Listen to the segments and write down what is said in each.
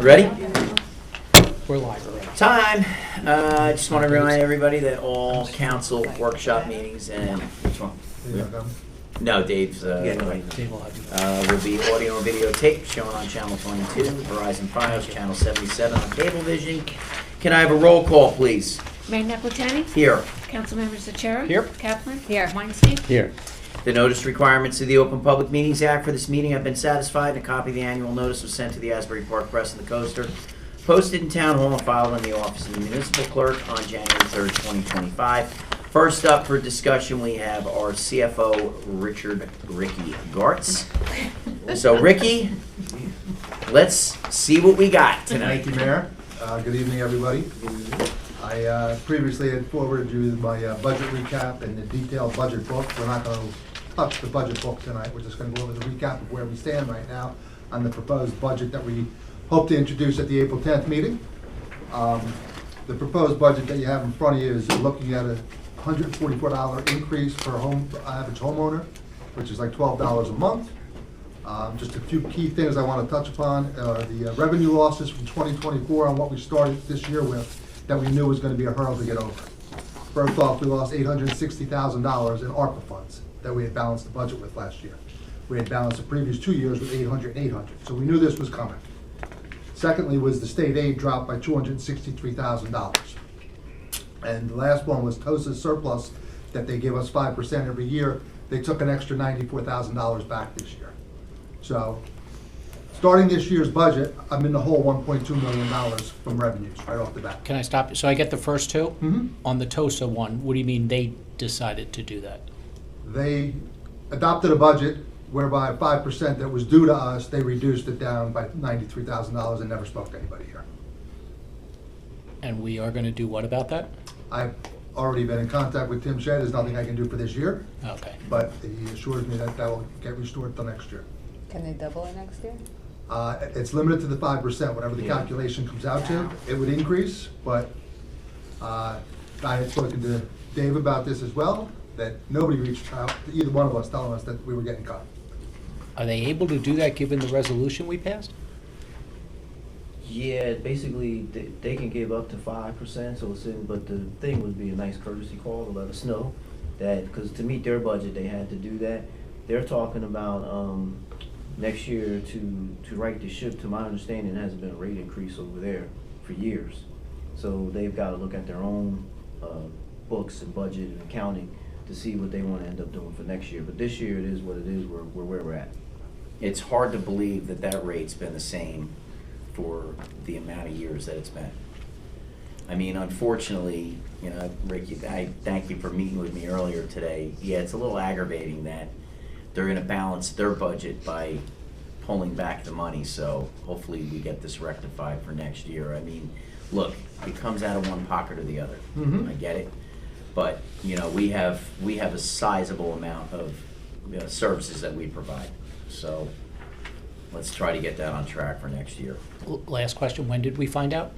Ready? We're live already. Time. I just want to remind everybody that all council workshop meetings and which one? No, Dave's Dave will have you. will be audio and video tape shown on channel 22, Verizon Files, channel 77 on Cablevision. Can I have a roll call, please? Mayor Napolitani? Here. Councilmember Sachera? Here. Kaplan? Here. Weinstein? Here. The notice requirements of the Open Public Meetings Act for this meeting have been satisfied, and a copy of the annual notice was sent to the Asbury Park Press and the Coaster, posted in Town Hall and filed in the office of the municipal clerk on January 3rd, 2025. First up for discussion, we have our CFO, Ricky Gartz. So, Ricky, let's see what we got tonight. Thank you, Mayor. Good evening, everybody. I previously had forwarded you my budget recap and the detailed budget book. We're not going to touch the budget book tonight. We're just going to go over the recap of where we stand right now on the proposed budget that we hope to introduce at the April 10th meeting. The proposed budget that you have in front of you is looking at a $144 increase per average homeowner, which is like $12 a month. Just a few key things I want to touch upon are the revenue losses from 2024 on what we started this year with that we knew was going to be a hurdle to get over. First off, we lost $860,000 in ARPA funds that we had balanced the budget with last year. We had balanced the previous 2 years with 800 and 800, so we knew this was coming. Secondly was the state aid dropped by $263,000. And the last one was TOSA's surplus that they give us 5% every year. They took an extra $94,000 back this year. So, starting this year's budget, I'm in the whole $1.2 million from revenues right off the bat. Can I stop you? So I get the first two? Mm-hmm. On the TOSA one, what do you mean they decided to do that? They adopted a budget whereby 5% that was due to us, they reduced it down by $93,000 and never spoke to anybody here. And we are going to do what about that? I've already been in contact with Tim Shea. There's nothing I can do for this year, Okay. but he assures me that that will get restored till next year. Can they double it next year? It's limited to the 5%, whatever the calculation comes out to. It would increase, but I had spoken to Dave about this as well, that nobody reached out to either one of us telling us that we were getting cut. Are they able to do that given the resolution we passed? Yeah, basically, they can give up to 5%, so it's in, but the thing would be a nice courtesy call to let us know that, because to meet their budget, they had to do that. They're talking about next year to right the ship. To my understanding, there hasn't been a rate increase over there for years. So they've got to look at their own books and budget and accounting to see what they want to end up doing for next year. But this year, it is what it is. We're where we're at. It's hard to believe that that rate's been the same for the amount of years that it's been. I mean, unfortunately, you know, Ricky, I thank you for meeting with me earlier today. Yeah, it's a little aggravating that they're gonna balance their budget by pulling back the money, so hopefully we get this rectified for next year. I mean, look, it comes out of one pocket or the other. Mhm. I get it. But, you know, we have a sizable amount of services that we provide. So let's try to get that on track for next year. Last question, when did we find out?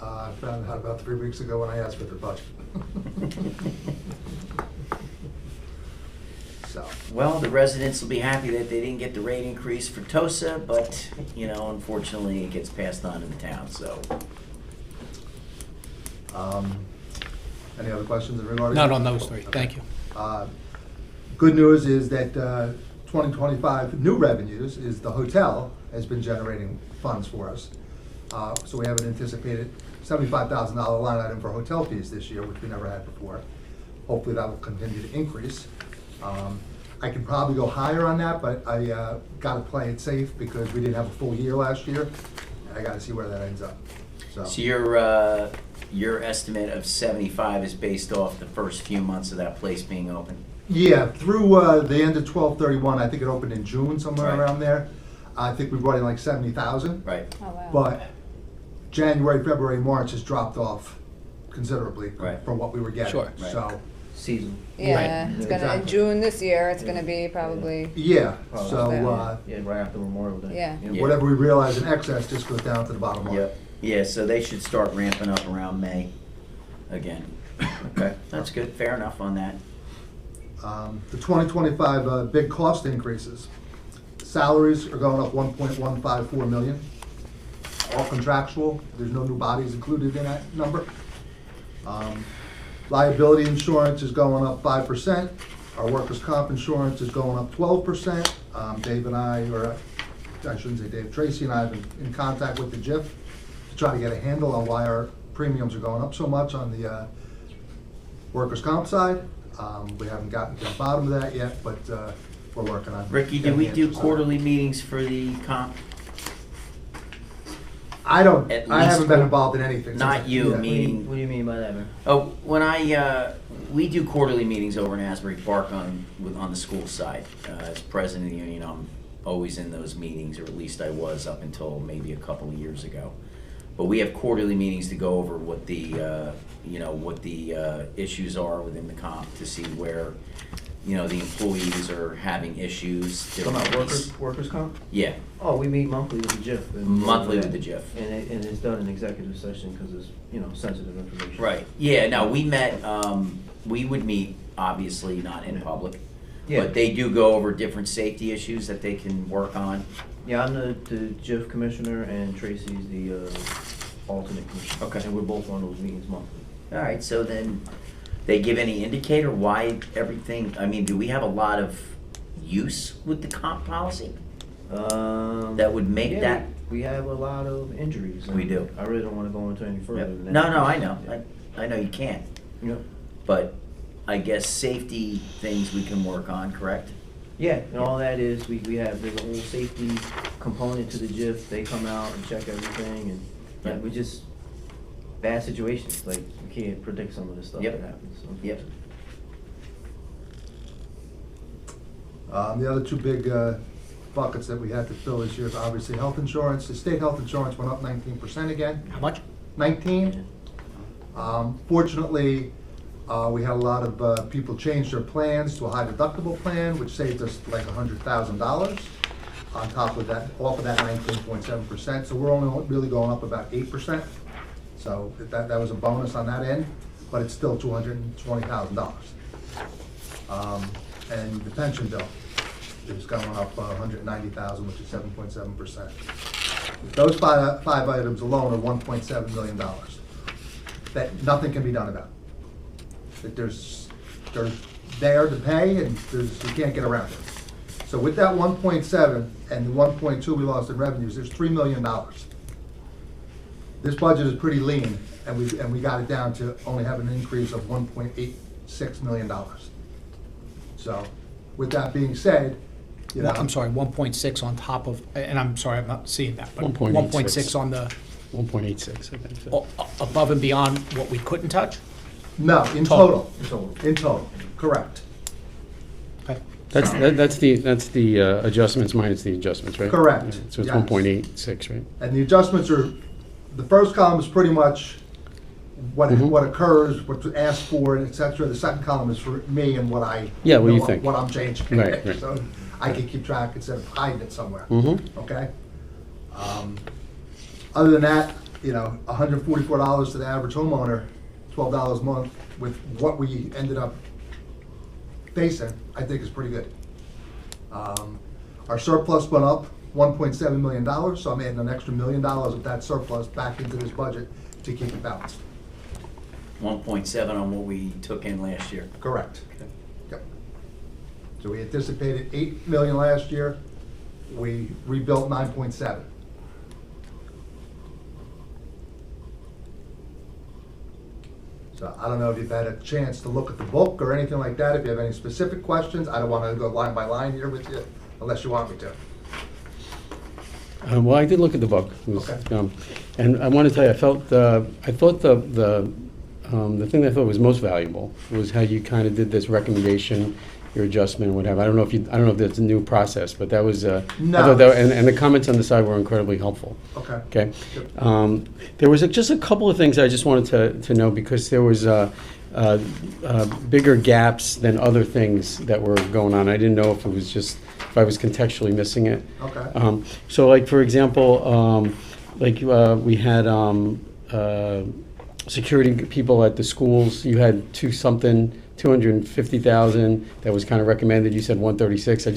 I found out about 3 weeks ago when I asked for their budget. So, Well, the residents will be happy that they didn't get the rate increase for TOSA, but, you know, unfortunately, it gets passed on to the town, so. any other questions regarding? Not on those three, Okay. thank you. Good news is that 2025 new revenues is the hotel has been generating funds for us. So we have an anticipated $75,000 line item for hotel fees this year, which we never had before. Hopefully that will continue to increase. I could probably go higher on that, but I got to play it safe because we didn't have a full year last year. I got to see where that ends up. So your estimate of 75 is based off the first few months of that place being open? Yeah, through the end of 12/31, I think it opened in June, somewhere Right. around there. I think we brought in like 70,000. Right. Oh, wow. But January, February, March has dropped off considerably Right. from what we were getting. Sure. Right. So, Season. Yeah, it's gonna, in Exactly. June this year, it's gonna be probably, yeah, Oh, so Yeah, right after Memorial Day. Yeah. Yeah. whatever we realize in excess just goes down to the bottom line. Yep. Yeah, so they should start ramping up around May again. Okay, that's good. Fair enough on that. The 2025 big cost increases. Salaries are going up 1.154 million. all contractual. There's no new bodies included in that number. Liability insurance is going up 5%. Our workers' comp insurance is going up 12%. Dave and I shouldn't say Dave, Tracy and I have been in contact with the JIF to try to get a handle on why our premiums are going up so much on the workers' comp side. We haven't gotten to the bottom of that yet, but we're working on it. Ricky, do we do quarterly meetings for the comp? I At haven't least been involved in anything. Not you, Yeah. meaning. What do you mean by that, man? Oh, we do quarterly meetings over in Asbury Park on the school side. As president of the union, I'm always in those meetings, or at least I was up until maybe a couple of years ago. But we have quarterly meetings to go over what the issues are within the comp, to see where, the employees are having issues. Talking about workers' comp? Yeah, Oh, we meet monthly with the JIF. and- monthly with the JIF. And it's done in executive session because it's, sensitive information. Right, yeah, no, we met, we would meet, obviously not in public, Yeah. but they do go over different safety issues that they can work on. Yeah, I'm the JIF commissioner and Tracy's the alternate commissioner. Okay. And we're both on those meetings monthly. All right, so then, they give any indicator why everything, do we have a lot of use with the comp policy? That would make yeah, that. We have a lot of injuries. We do. I really don't want to go into any further Yep. than that. No, I know, Yeah. I know you can't, Yep. but I guess safety things we can work on, correct? Yeah, and all that is, there's a whole safety component to the JIF. They come out and check everything, and Yeah. we just, bad situations, like, you can't predict some of the stuff Yep. that happens. So. Yep. The other two big buckets that we had to fill this year is obviously health insurance. The state health insurance went up 19% again. How much? 19. Fortunately, we had a lot of people change their plans to a high deductible plan, which saved us like $100,000 on top of that, off of that 19.7%. So we're only really going up about 8%. So that was a bonus on that end, but it's still $220,000. And the pension bill is going up $190,000, which is 7.7%. Those five items alone are $1.7 million that nothing can be done about. That they're there to pay, and you can't get around it. So with that 1.7 and the 1.2 we lost in revenues, there's $3 million. This budget is pretty lean, and we got it down to only having an increase of $1.86 million. So with that being said, I'm sorry, 1.6 on top of, and I'm sorry, I'm not seeing that, but 1.86. 1.6 on the, 1.86, I think. above and beyond what we couldn't touch? no, in Total. total. In total, correct. Okay. That's the adjustments minus the adjustments, right? Correct. Yeah, so it's Yes. 1.86, right? And the adjustments are, the first column is pretty much what occurs, what's asked for, and et cetera. The second column is for me and what I. Yeah, what you know, think. What I'm changing. Right, right. So I can keep track instead of hiding it somewhere. Mm-hmm. Okay? Other than that, $144 to the average homeowner, $12 a month, with what we ended up facing, I think is pretty good. Our surplus went up $1.7 million, so I'm adding an extra $1 million of that surplus back into this budget to keep it balanced. 1.7 on what we took in last year. Correct. Yep. So we anticipated 8 million last year, we rebuilt 9.7. So I don't know if you've had a chance to look at the book or anything like that, if you have any specific questions. I don't want to go line by line here with you, unless you want me to. Well, I did look at the book. It was, Okay. and I want to tell you, I thought the thing that I thought was most valuable was how you kind of did this recommendation, your adjustment, whatever. I don't know if that's a new process, but that was, I thought that, and the comments on the side were incredibly helpful. Okay. Okay. Yep. There was just a couple of things I just wanted to know, because there was bigger gaps than other things that were going on. I didn't know if it was just, if I was contextually missing it. Okay. So like, for example, we had security people at the schools. You had 2 something 250,000 that was kind of recommended, you said 136.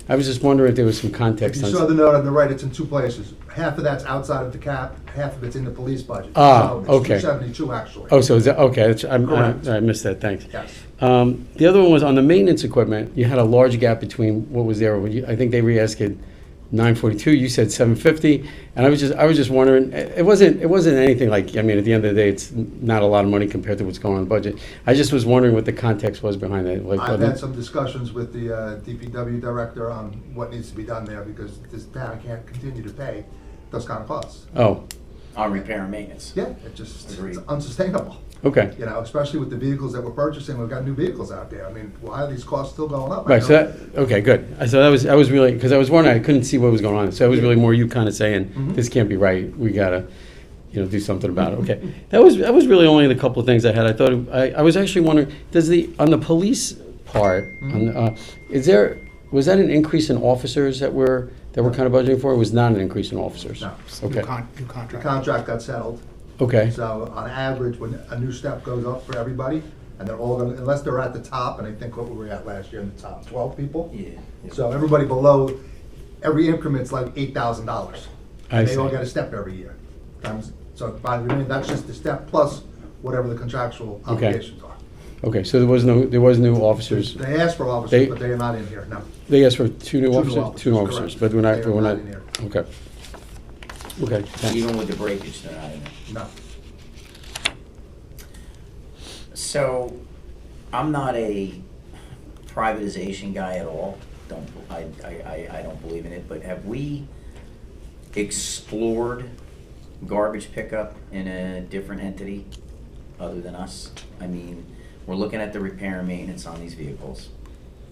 I was just wondering if there was some If context you on. saw the note on the right, it's in two places. Half of that's outside of the cap, half of it's in the police budget. Ah, So it's okay. 272 actually. Oh, so is that, okay, Correct. I missed that, thanks. Yes. The other one was on the maintenance equipment, you had a large gap between what was there, I think they re-asked 942, you said 750, and I was just wondering, it wasn't anything like, I mean, at the end of the day, it's not a lot of money compared to what's going on in the budget. I just was wondering what the context was behind that. Like, I've had some discussions with the DPW director on what needs to be done there because this town can't continue to pay those kind of costs. Oh, On repair and maintenance. Yeah, it's Agreed. unsustainable. okay. You know, especially with the vehicles that we're purchasing, we've got new vehicles out there. I mean, why are these costs still going up? I Right, so know- that, okay, good. So I was really, because I was wondering, I couldn't see what was going on. So it was really more you kind of saying, Mhm. this can't be right, we gotta, do something about it. Okay. That was really only the couple of things I had. I thought, I was actually wondering, on the police part, was that an increase in officers that we're kind of budgeting for? It was not an increase in officers? No. Okay, New The contract. contract got settled. okay, So on average, when a new step goes up for everybody, and they're all gonna, unless they're at the top, and I think what were we at last year in the top 12 people? Yeah. So everybody below, every increment's like $8,000. I And they all see. get a step every year. So by the remaining, that's just the step plus whatever the contractual Okay. obligations are. okay, so there was new officers. They asked for They- officers, but they are not in here, no. They asked for two new officers? Two new correct. officers, but we're not, They are not in here. okay. Okay, thanks. Even with the breakage, they're not in it. No. So, I'm not a privatization guy at all. I don't believe in it, but have we explored garbage pickup in a different entity other than us? I mean, we're looking at the repair and maintenance on these vehicles,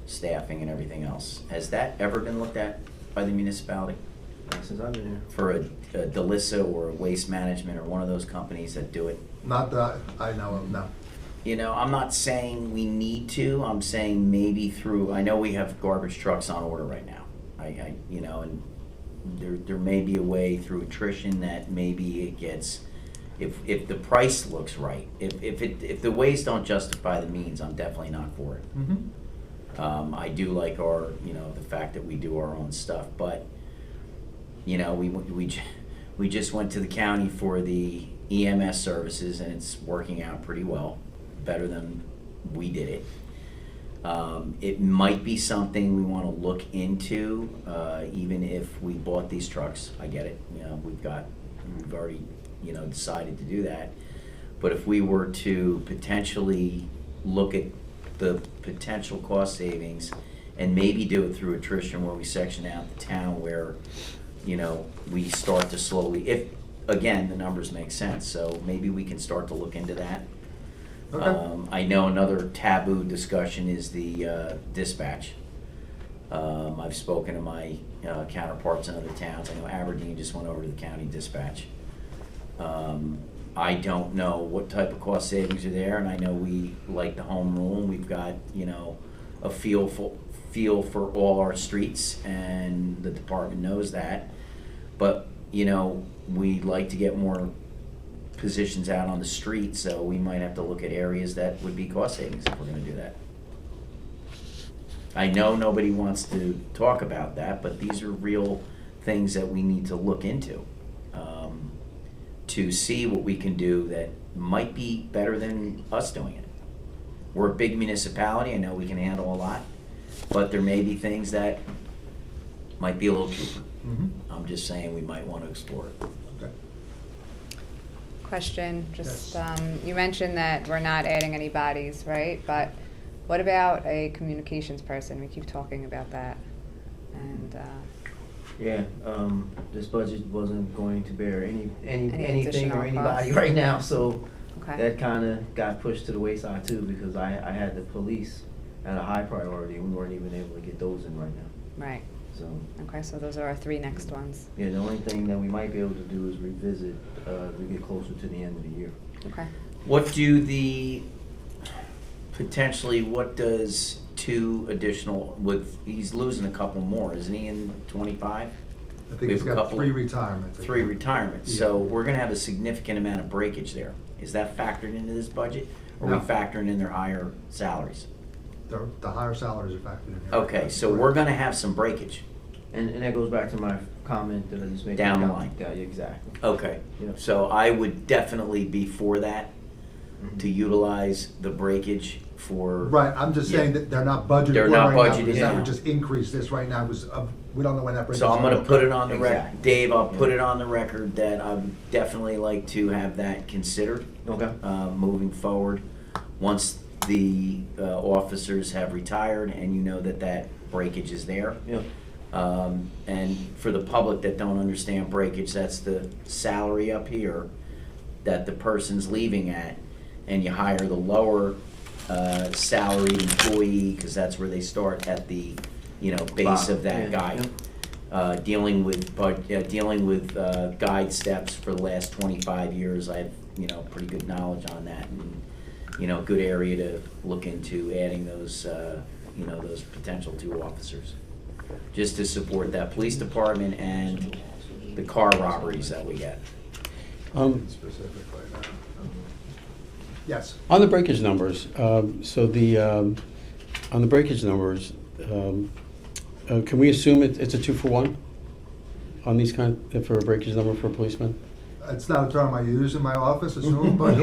staffing and everything else. Has that ever been looked at by the municipality? Since I've been here. For a Delissa or a Waste Management or one of those companies that do it? Not that I know of, no. You know, I'm not saying we need to, I'm saying maybe through, I know we have garbage trucks on order right now. And there may be a way through attrition that maybe it gets, if the price looks right, if the ways don't justify the means, I'm definitely not for it. Mm-hmm. I do like our, the fact that we do our own stuff, but, we just went to the county for the EMS services and it's working out pretty well, better than we did it. It might be something we want to look into, even if we bought these trucks. I get it, we've already, decided to do that. But if we were to potentially look at the potential cost savings and maybe do it through attrition where we section out the town where, we start to slowly, if, again, the numbers make sense, so maybe we can start to look into that. Okay. I know another taboo discussion is the dispatch. I've spoken to my counterparts in other towns. I know Aberdeen just went over to the county dispatch. I don't know what type of cost savings are there, and I know we like the home rule, and we've got, a feel for all our streets, and the department knows that. But, we'd like to get more positions out on the street, so we might have to look at areas that would be cost savings if we're gonna do that. I know nobody wants to talk about that, but these are real things that we need to look into, to see what we can do that might be better than us doing it. We're a big municipality, I know we can handle a lot, but there may be things that might be a little cheaper. Mhm. I'm just saying we might want to explore it. Okay. Question, just, Yes. you mentioned that we're not adding any bodies, right? But what about a communications person? We keep talking about that. And, Yeah, this budget wasn't going to bear anything additional or anybody costs? right now, so okay, that kinda got pushed to the wayside too, because I had the police at a high priority, and we weren't even able to get those in right now, right. so. Okay, so those are our three next ones. Yeah, the only thing that we might be able to do is revisit, as we get closer to the end of the year. Okay. What does two additional, he's losing a couple more, isn't he, in 25? I We think he's have a got couple- 3 retirements. I 3 think. retirements, so we're gonna have a significant amount of breakage there. Is that factored into this budget? Or are we No. factoring in their higher salaries? The higher salaries are factored in here. Okay, so we're gonna have some breakage. And that goes back to my comment that I just made. Down the line. Yeah, exactly. Okay, Yeah. so I would definitely be for that, Mhm. to utilize the breakage for. Right, I'm just saying Yeah. that they're not budgeted. They're for not right now, budgeted because that now. would just increase this right now, because we don't know when that breaks. So I'm gonna put it on the record, Exactly. Dave, I'll put Yeah. it on the record that I would definitely like to have that considered, Okay. moving forward. Once the officers have retired and you know that that breakage is there. Yeah. And for the public that don't understand breakage, that's the salary up here that the person's leaving at, and you hire the lower salaried employee, because that's where they start at the, base of that Yeah, guy. Dealing with guide steps for the last 25 years, I have, pretty good knowledge on that, and, good area to look into adding those, those potential 2 officers, just to support that police department and the car robberies that we get. Specifically, yes. On the breakage numbers, on the breakage numbers, can we assume it's a 2-for-1 on these for a breakage number for a policeman? It's not a term I use in my office, assume, but.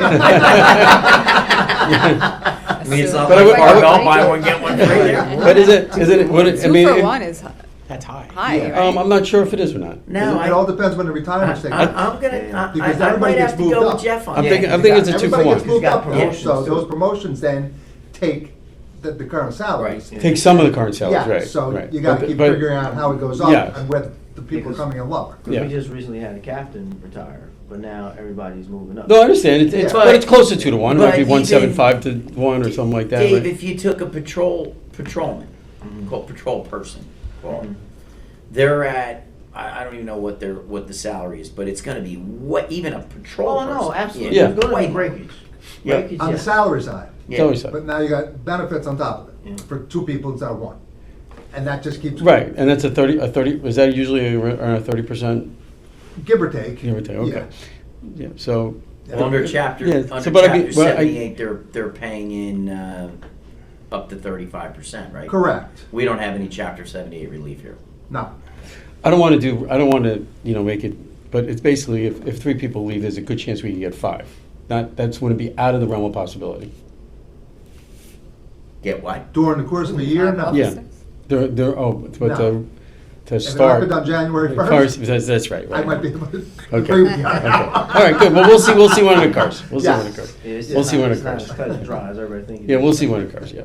I mean, it's not But I like would- I would- Barbell, buy one, get one free there. But is it, would it, I mean? 2 for 1 is That's high. high, Yeah. right? I'm not sure if it is or not. No, It all depends when the retirement takes. I'm gonna, Because I everybody might gets have to moved go up. with Jeff on I'm that. thinking it's a Everybody gets 2-for-1. moved got up, promotions, so too. those promotions then take the current salaries. Right. Take some of the current salaries, Yeah, right? so right. you gotta But- keep but- figuring out how it goes up Yeah. and where the people are Because- coming in lower. Because Yeah. we just recently had a captain retire, but now everybody's moving up. No, I understand, it's, But- but it's closer to 1, it might but be even- 175 to 1 or something like that, Dave, right? if you took a patrolman, Mhm. called patrol person, call it, Mhm. they're at, I don't even know what the salary is, but it's gonna be what, even a patrol Oh, person. no, absolutely. Yeah. There's gonna Way be more. breakage. Yeah. Breakage, On the yes. salary side, Yeah. Tell me so. but now you got benefits on top of it, Yeah. for 2 people instead of 1. And that just keeps. Right, and that's a 30, is that usually around a 30%, Give or take. give or take, okay. Yeah, so, Well, under chapter, Yeah, under so but I mean, chapter well, I- 78, they're paying in, up to 35%, right? Correct, We don't have any chapter 78 relief here. no. I don't want to, make it, but it's basically, if 3 people leave, there's a good chance we can get 5. That's wouldn't be out of the realm of possibility. Get what? During the course of a year, no. Yeah. But No. to If it start. happened on January First, 1st, that's right, I right. might be able to Okay. agree with you. Okay. All right, good, well, we'll see when it occurs, we'll see when it Yes. occurs. Yeah, it's We'll see when it it's not occurs. as cut and dry as everybody thinks. Yeah, we'll see when it occurs, yeah.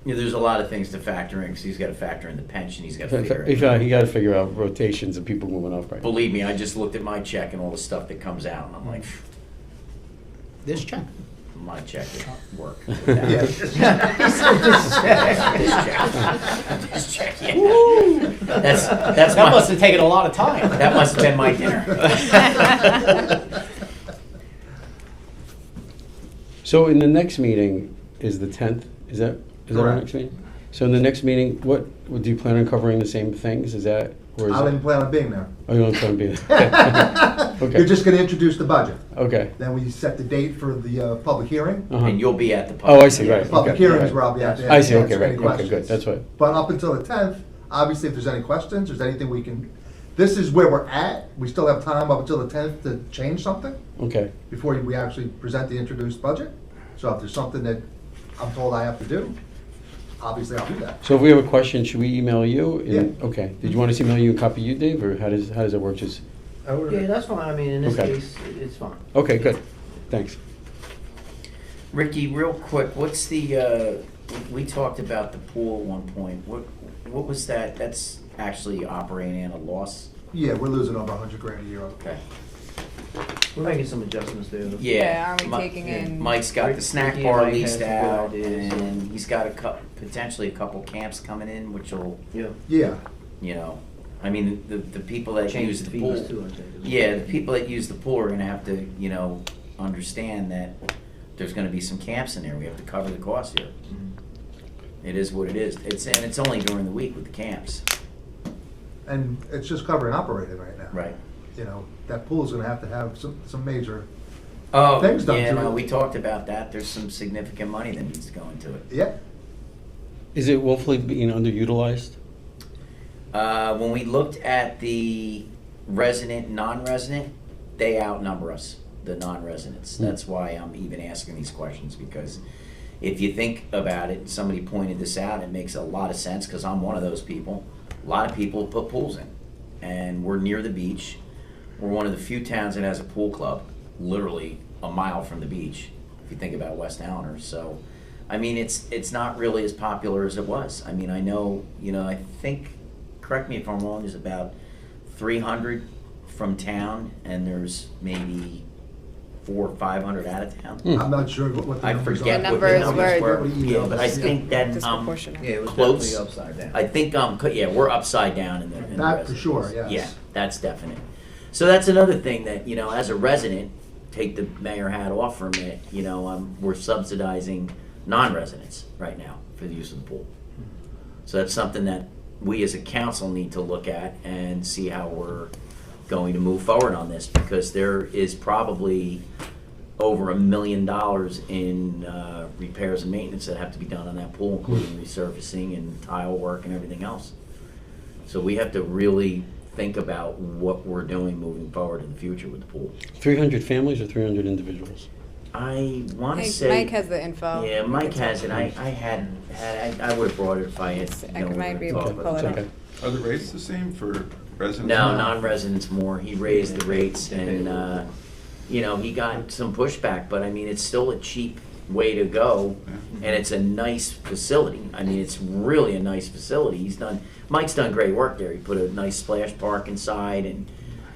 Yeah, there's a lot of things to factor in, because he's gotta factor in the pension, he's gotta figure If, it. you gotta figure out rotations of people moving up, right? Believe me, I just looked at my check and all the stuff that comes out, and I'm like, This check. my check would work. Yeah. This check, yeah. That's That my, must have taken a lot of time. that must have been my dinner. So in the next meeting is the 10th, is that our Correct. next meeting? So in the next meeting, what, do you plan on covering the same things, is that, or is I it? didn't plan on being there. Oh, you don't plan on being there? Okay. You're just gonna introduce the budget. Okay. Then we set the date for the public hearing. Uh-huh. And you'll be at the. Oh, I see, right. Public okay, hearings right. where I'll be out there. I see, to okay, answer any right, okay, good, questions. that's what, But up until the 10th, obviously, if there's any questions, there's anything we can, this is where we're at. We still have time up until the 10th to change something okay. before we actually present the introduced budget. So if there's something that I'm told I have to do, obviously I'll do that. So if we have a question, should we email you? And- Yeah. Okay, did you want us to email you and copy you, Dave, or how does it work, just, Yeah, that's fine. I mean, in this Okay. case, it's fine. okay, good, thanks. Ricky, real quick, what's the, we talked about the pool at one point. What was that? That's actually operating at a loss? Yeah, we're losing over 100 grand a year. Okay. We're making some adjustments there. Yeah, are we Mi- taking in? Mike's got the Rick- snack Ricky and bar Mike leased has some good out, ideas. and he's got potentially a couple camps coming in, which will, Yeah. Yeah, I mean, the people that Change use the the pool. fees too, I think. Yeah, the people that use the pool are gonna have to, understand that there's gonna be some camps in there. We have to cover the cost here. Mhm. It is what it is. It's only during the week with the camps. and it's just covering operating right now. Right. You know, that pool's gonna have some major things done Yeah, to no, it. we talked about that. There's some significant money that needs to go into it. Yeah, Is it woefully being underutilized? When we looked at the resident, non-resident, they outnumber us, the non-residents. That's why I'm even asking these questions, because if you think about it, somebody pointed this out, it makes a lot of sense, because I'm one of those people. A lot of people put pools in, and we're near the beach. We're one of the few towns that has a pool club, literally a mile from the beach, if you think about West Alleners. So, I mean, it's not really as popular as it was. I mean, I know, I think, correct me if I'm wrong, there's about 300 from town, and there's maybe 400 or 500 out of town. I'm not sure what the I numbers forget are. The what the numbers numbers were- were. Yeah, but I think that, Disproportionate. Yeah, it was Close. definitely upside down. I think, yeah, we're upside down in the That for sure, yes. Yeah, that's definite. So that's another thing that, as a resident, take the mayor hat off for a minute, we're subsidizing non-residents right now for the use of the pool. So that's something that we as a council need to look at and see how we're going to move forward on this, because there is probably over $1 million in repairs and maintenance that have to be done on that pool, including resurfacing and tile work and everything else. So we have to really think about what we're doing moving forward in the future with the pool. 300 families or 300 individuals? I want to Mike, say. Mike has the info. Yeah, We Mike can has talk. it. I would have brought it if I had. I known we might were be able talking to about pull it up. Okay. Are the rates the same for residents? No, non-residents more. He raised the rates, and he got some pushback, but I mean, it's still a cheap way to go, and it's a nice facility. I mean, it's really a nice facility. Mike's done great work there. He put a nice splash park inside, and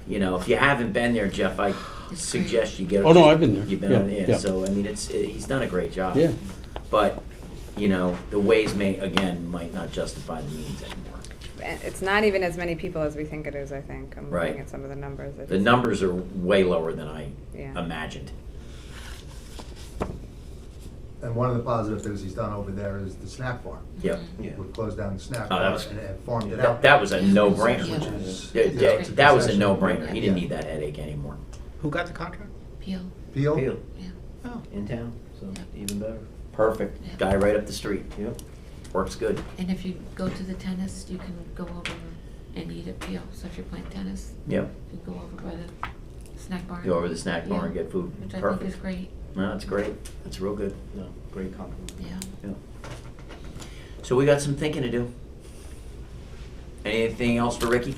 if you haven't been there, Jeff, I suggest you get. Oh, no, I've been there. You've been Yeah, there, yeah. so I mean, he's done a great job. Yeah. But the ways might not justify the means anymore. And it's not even as many people as we think it is, I think. I'm Right. looking at some of the numbers. The numbers are way lower than I Yeah. imagined. And one of the positive things he's done over there is the snack bar. Yep. Yeah. We closed down the snack Oh, that bar was- and farmed it out. That was a no-brainer. Which is, Yeah, you know, yeah, it's a that was a concession. no-brainer. He didn't Yeah. need that headache anymore. Who got the contract? Peel, Peel? Field yeah. Oh. in town, so even better. Perfect. Yeah. Guy right up the street. Yep. Works good. And if you go to the tennis, you can go over and eat at Peel. So if you're playing tennis, Yep. you go over by the snack bar. Go over to the snack bar and Yeah. get food. Which I think Perfect. is great, No, that's great. That's real good. No, great compliment. yeah. Yeah. So we got some thinking to do. Anything else for Ricky?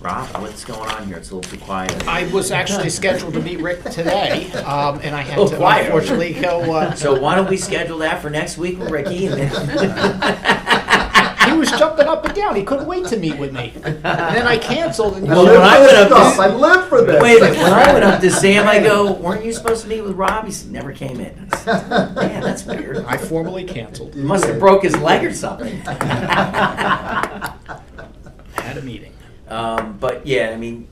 Rob, what's going on here? It's a little too quiet. I was actually scheduled to meet Rick today, and I had Oh, to quiet. unfortunately go. So why don't we schedule that for next week with Ricky? And He was jumping up and down. He couldn't wait to meet with me. And then I cancanceled. And I Well, live when I for went this up to- stuff. I live for this. Wait a minute, when I went up to Sam, I go, weren't you supposed to meet with Rob? He said, never came in. I said, man, that's weird. I formally canceled. He must have broke his leg or something. Had a meeting. But yeah, I mean,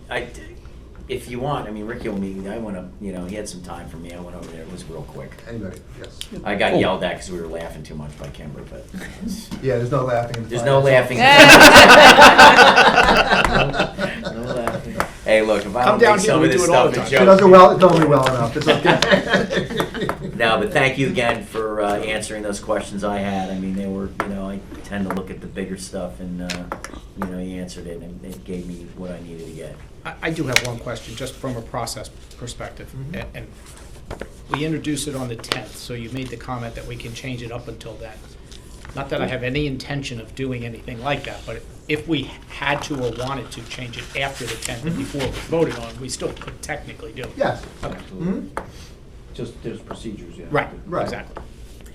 if you want, I mean, Ricky will meet, I went up, he had some time for me. I went over there. It was real quick. Anybody, yes. I got Oh. yelled at because we were laughing too much by Kimber, but Yeah, there's no laughing. in the there's no finance laughing. No laughing. Hey, look, if I Come don't down make here, some we of do this it all stuff the a time. She joke. does it well, it's only well enough, it's okay. No, but thank you again for answering those questions I had. I mean, they were, I tend to look at the bigger stuff, and you answered it, and it gave me what I needed to get. I do have one question, just from a process perspective. And we introduced it on the 10th, so you made the comment that we can change it up until then. Not that I have any intention of doing anything like that, but if we had to or wanted to change it after the 10th and before it was voted on, we still could technically do it. Yes. Absolutely. Just, there's procedures, yeah. Right, Right. exactly.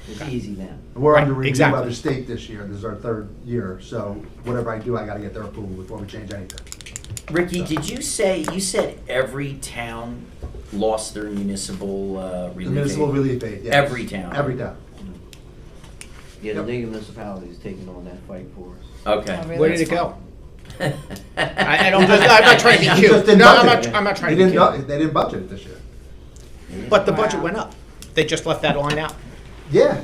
It's easy now. We're under Right, review exactly. by the state this year, this is our third year, so whatever I do, I gotta get their approval before we change anything. Ricky, did you said every town lost their municipal The relief municipal aid? relief aid, yes. Every town? Every town. Yeah, the Yep. League of Municipalities taking on that fight for us. Okay. Oh, really? Where did it go? I don't, I'm not trying to be They cute. just didn't No, budget it. I'm not trying They to be didn't, cute. they didn't budget it this year. But the budget Wow. went up. They just left that line out. Yeah,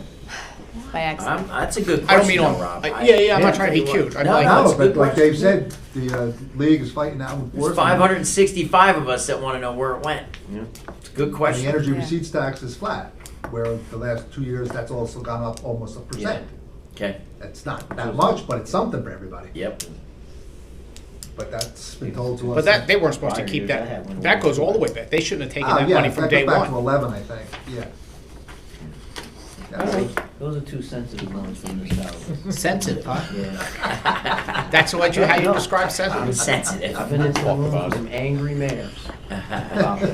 by accident. That's a good I don't question, mean though, on, Rob. yeah, I'm not trying to be cute. I'm No, like, no, No, it's a good but like Dave question. said, the league is fighting out with There's Portsmouth. 565 of us that want to know where it went. Yeah. It's a good And question. the energy Yeah. receipts tax is flat, where the last 2 years, that's also gone up almost a percent. Okay, That's not that much, but it's something for everybody. yep. But that's been told to us. but that, they weren't supposed to Prior keep years, I had one that. That of goes those. all the way back. They shouldn't have taken Ah, that yeah, money from day That goes back to one. 11, I think, yeah. Yeah. Those are two sensitive ones from this house. Sensitive, huh? Yeah. That's what you, how you No. describe I'm sensitive? sensitive. I've been in some Talk rooms about with it. some angry mayors about it.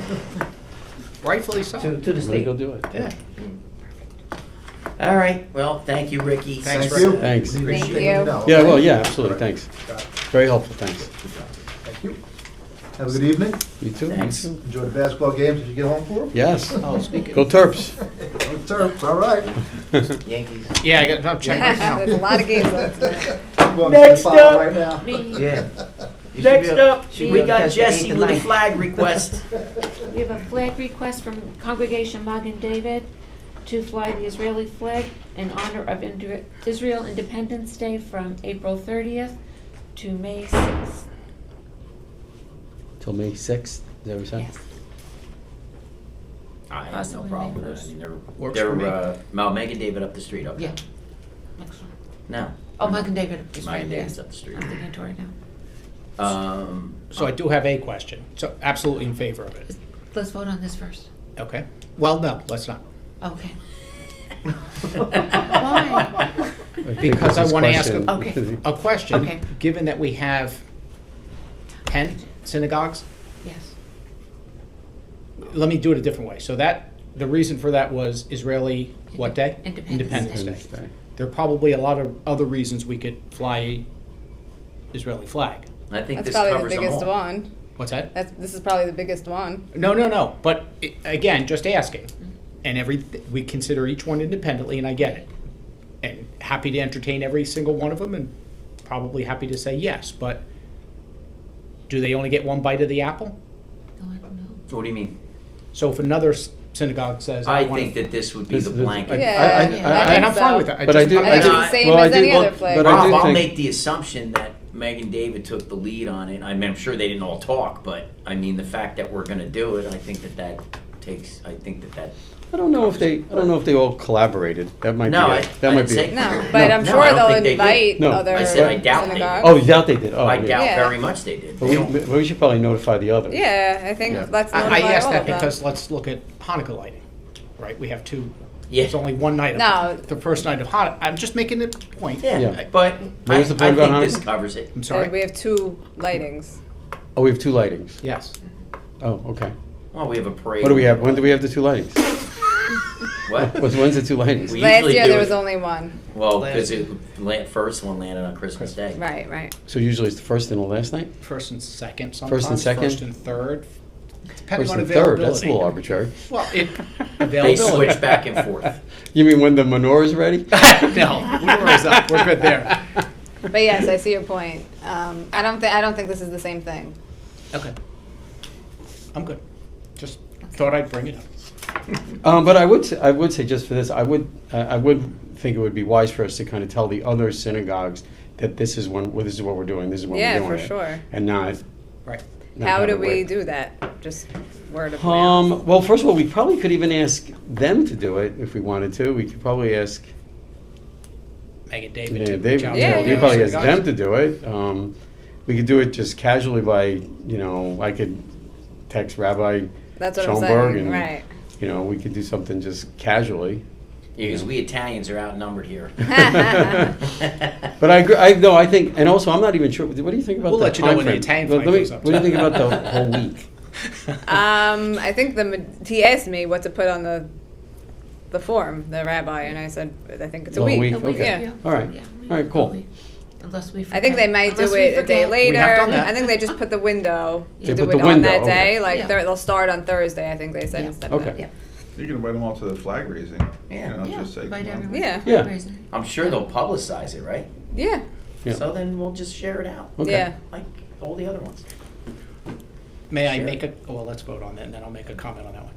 Rightfully so. To the Let me state. go do it. Yeah. All right, well, thank you, Ricky. Thanks, Thank you. Thanks. Appreciate Thank it. you. No, Yeah, well, thank yeah, you. absolutely, thanks. Got it. Very helpful, thanks. Thank you. Have a good evening. You too? Thanks. You too. Enjoy the basketball games if you get home for them. Yes. Oh, speaking. Go Terps. Terps, all right. Yankees. Yeah, I got, I'm checking right now. There's a lot of games left tonight. I'm going to Next the file up. right now. Me, Yeah. You should Next be able- up, should be we able to got catch the Jesse eighth with a and flag request. we have a flag request from Congregation Magen David to fly the Israeli flag in honor of Israel Independence Day from April 30th to May 6th. Till May 6th, is that what you said? Yes. I have no Possibly problem with May that. I mean, Works for me. they're, Megan David up the street, okay? Yeah. Next one. No. Oh, Magen David is right Magen there. David's up the street. I'm thinking toward now. So I do have a question. So absolutely in favor of it. Let's vote on this first. Okay. Well, no, let's not. Okay. Why? Because I wanna ask a- Okay. A question. Okay. Given that we have 10 synagogues, Yes. let me do it a different way. So that, the reason for that was Israeli, what day? Independence Day. Day. There are probably a lot of other reasons we could fly Israeli flag. I think That's this probably the covers them biggest all. one. What's that? This is probably the biggest one. No. But again, just asking. And we consider each one independently, and I get it. And happy to entertain every single one of them, and probably happy to say yes. But do they only get one bite of the apple? No, I don't know. What do you mean? So if another synagogue says, I want think that this would be This- the this- blanket. Yeah, I- I I- think and I'm fine so. with that. But I do- I think it's I- the same well, I as do- any well, other flag. but I Rob, do I'll think- make the assumption that Megan David took the lead on it. I mean, I'm sure they didn't all talk, but I mean, the fact that we're gonna do it, I think that I don't know if they all collaborated. That might No, be I it. That might didn't be say- it. No, but I'm No, sure I don't they'll think they did. invite No. other I said I doubt they- synagogues. Oh, you doubt they did? Oh, I yeah. doubt Yeah. very much they did. But They don't- we should probably notify the others. Yeah, I think Yeah. let's notify I asked all that of them. because let's look at Hanukkah lighting, right? We have two. Yeah. There's only one night. No. The first night of Hanukkah. I'm just making a point. Yeah, Yeah. but What I was the point about think this Hanukkah? covers it. I'm So sorry. we have 2 lightings. Oh, we have 2 lightings. Yes. Oh, okay. Well, we have a parade. What do we have? When do we have the 2 lightings? What? When's the 2 lightings? We Last usually year do there it- was only one. Well, because first one landed on Christmas Day. Right, right. So usually it's the first and the last night? First and second sometimes. First and second? First and third. Depending First on and third, availability. that's a little arbitrary. Well, They availability. switch back and forth. You mean when the menorah is ready? No, menorah's up. We're good there. But yes, I see your point. I don't think this is the same thing. Okay. I'm good. Just thought I'd bring it up. But I would say just for this, I would think it would be wise for us to kind of tell the other synagogues that this is what we're doing, this is when Yeah, we're doing for it. sure. And not. Right. not How have do it we wait. do that? Just word of mouth. Well, first of all, we probably could even ask them to do it if we wanted to. We could probably ask. Megan David. Yeah, to Dave, reach out to Yeah, all we the could probably ask synagogues. them to do it. We could do it just casually by, I could text Rabbi That's what I'm Schoenberg saying. and, Right. we could do something just casually. Because we Italians are outnumbered here. But I agree. I think, and also, I'm not even sure. What do you think about We'll the let you know when the timeframe? Italian Let flight me- goes up. What do you think about the whole week? I think he asked me what to put on the form, the rabbi, and I said I think it's a The whole week. week? Okay. Yeah. All right. Yeah, All right, cool. probably. Unless we I forget. think they might do Unless we it a day forget. later. have done that. I think they just put the window They to do put it the on window, that day. okay. Like Yeah. they'll start on Thursday. I think they said Yeah. instead of Okay. that. Yeah. You can invite them all to the flag raising. Yeah. Yeah, Just say, invite come on. everyone. Yeah. Yeah. Fundraiser. I'm sure they'll publicize it, right? Yeah. Yeah. So then we'll just share it out, Okay. Yeah. like all the other ones. May I Sure. make well, let's vote on that, and then I'll make a comment on that one.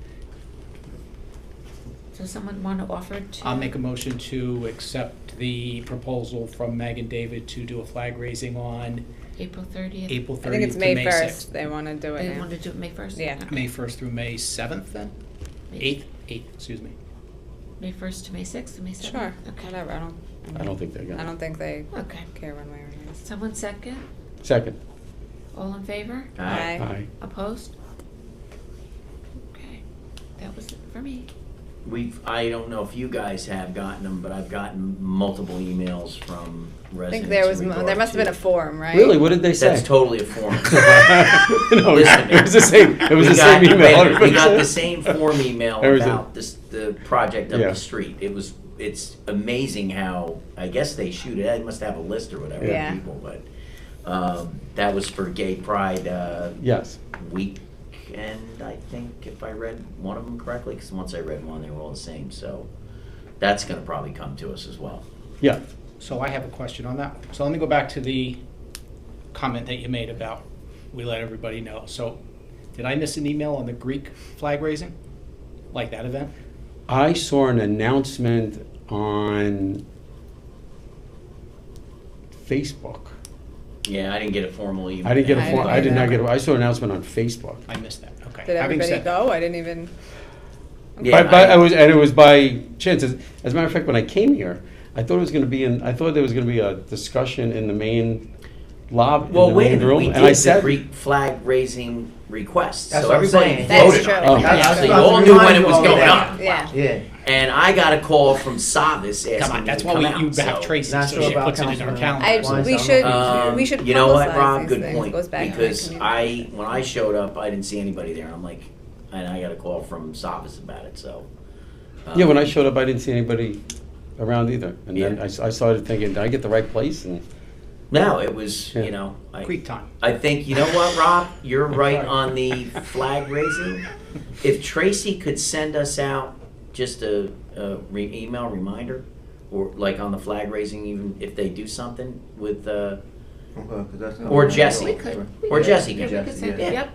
Does someone want to offer to? I'll make a motion to accept the proposal from Meg and David to do a flag raising on April 30th? April 30th I think it's to May May 1st, 6th. they wanna do it They now. want to do it May 1st? Yeah. Okay. May 1st through May 7th then? May- 8th, excuse me. May 1st to May 6th or May 7th? Sure, Okay. whatever, I don't think they're gonna. I don't think they Okay. care one way or another. Someone second? Second. All in favor? Aye. Aye. Opposed? Okay, that was it for me. I don't know if you guys have gotten them, but I've gotten multiple emails from I residents. think there was, in there regard must have been a to- forum, right? Really? What did they say? That's totally a form. No, Listen, it was the same. It was We the got- same email. wait a minute, We Everybody got said. the same form email There was a- about the project up Yeah. the street. It's amazing how, I guess they shoot it, they must have a list or whatever Yeah. of people, but, that was for Gay Pride, Yes. weekend, I think, if I read one of them correctly, because once I read one, they were all the same, so that's gonna probably come to us as well. Yeah. So I have a question on that. So let me go back to the comment that you made about, we let everybody know. So did I miss an email on the Greek flag raising? Like that event? I saw an announcement on Facebook. Yeah, I didn't get a formal email. I didn't get a I form. didn't I did not either. get. I saw an announcement on Facebook. I missed that, okay. Did Having everybody said that- go? I didn't even. Yeah, But it was by chance. As a matter of fact, when I came here, I thought it was going to be I thought there was going to be a discussion in the main lobby, Well, in the wait a main minute, room, we and did I the said, Greek flag raising request, That's so what I'm everybody saying. That's voted true. on it. Oh. Yeah. So you all knew when it was going up. Yeah. Yeah. And I got a call from Savis asking Come on, me that's to why come you out, have so- Tracy, Not so sure she about puts it in our Councilman calendar. Wise, we I'm should- looking to- we should You know what, publicize Rob? these Good things. point. It goes back to the Because community. when I showed up, I didn't see anybody there. I'm like, and I got a call from Savis about it, so. yeah, when I showed up, I didn't see anybody around either, and then Yeah. I started thinking, did I get the right place? And No, it was, Yeah. you know, Greek time. I think, you know what, Rob? You're right on the flag raising. If Tracy could send us out just a email reminder, or like on the flag raising, even if they do something with, Okay, 'cause that's Or not- Jesse. We could. Or Jesse Yeah, could. we could send, Yeah. yep.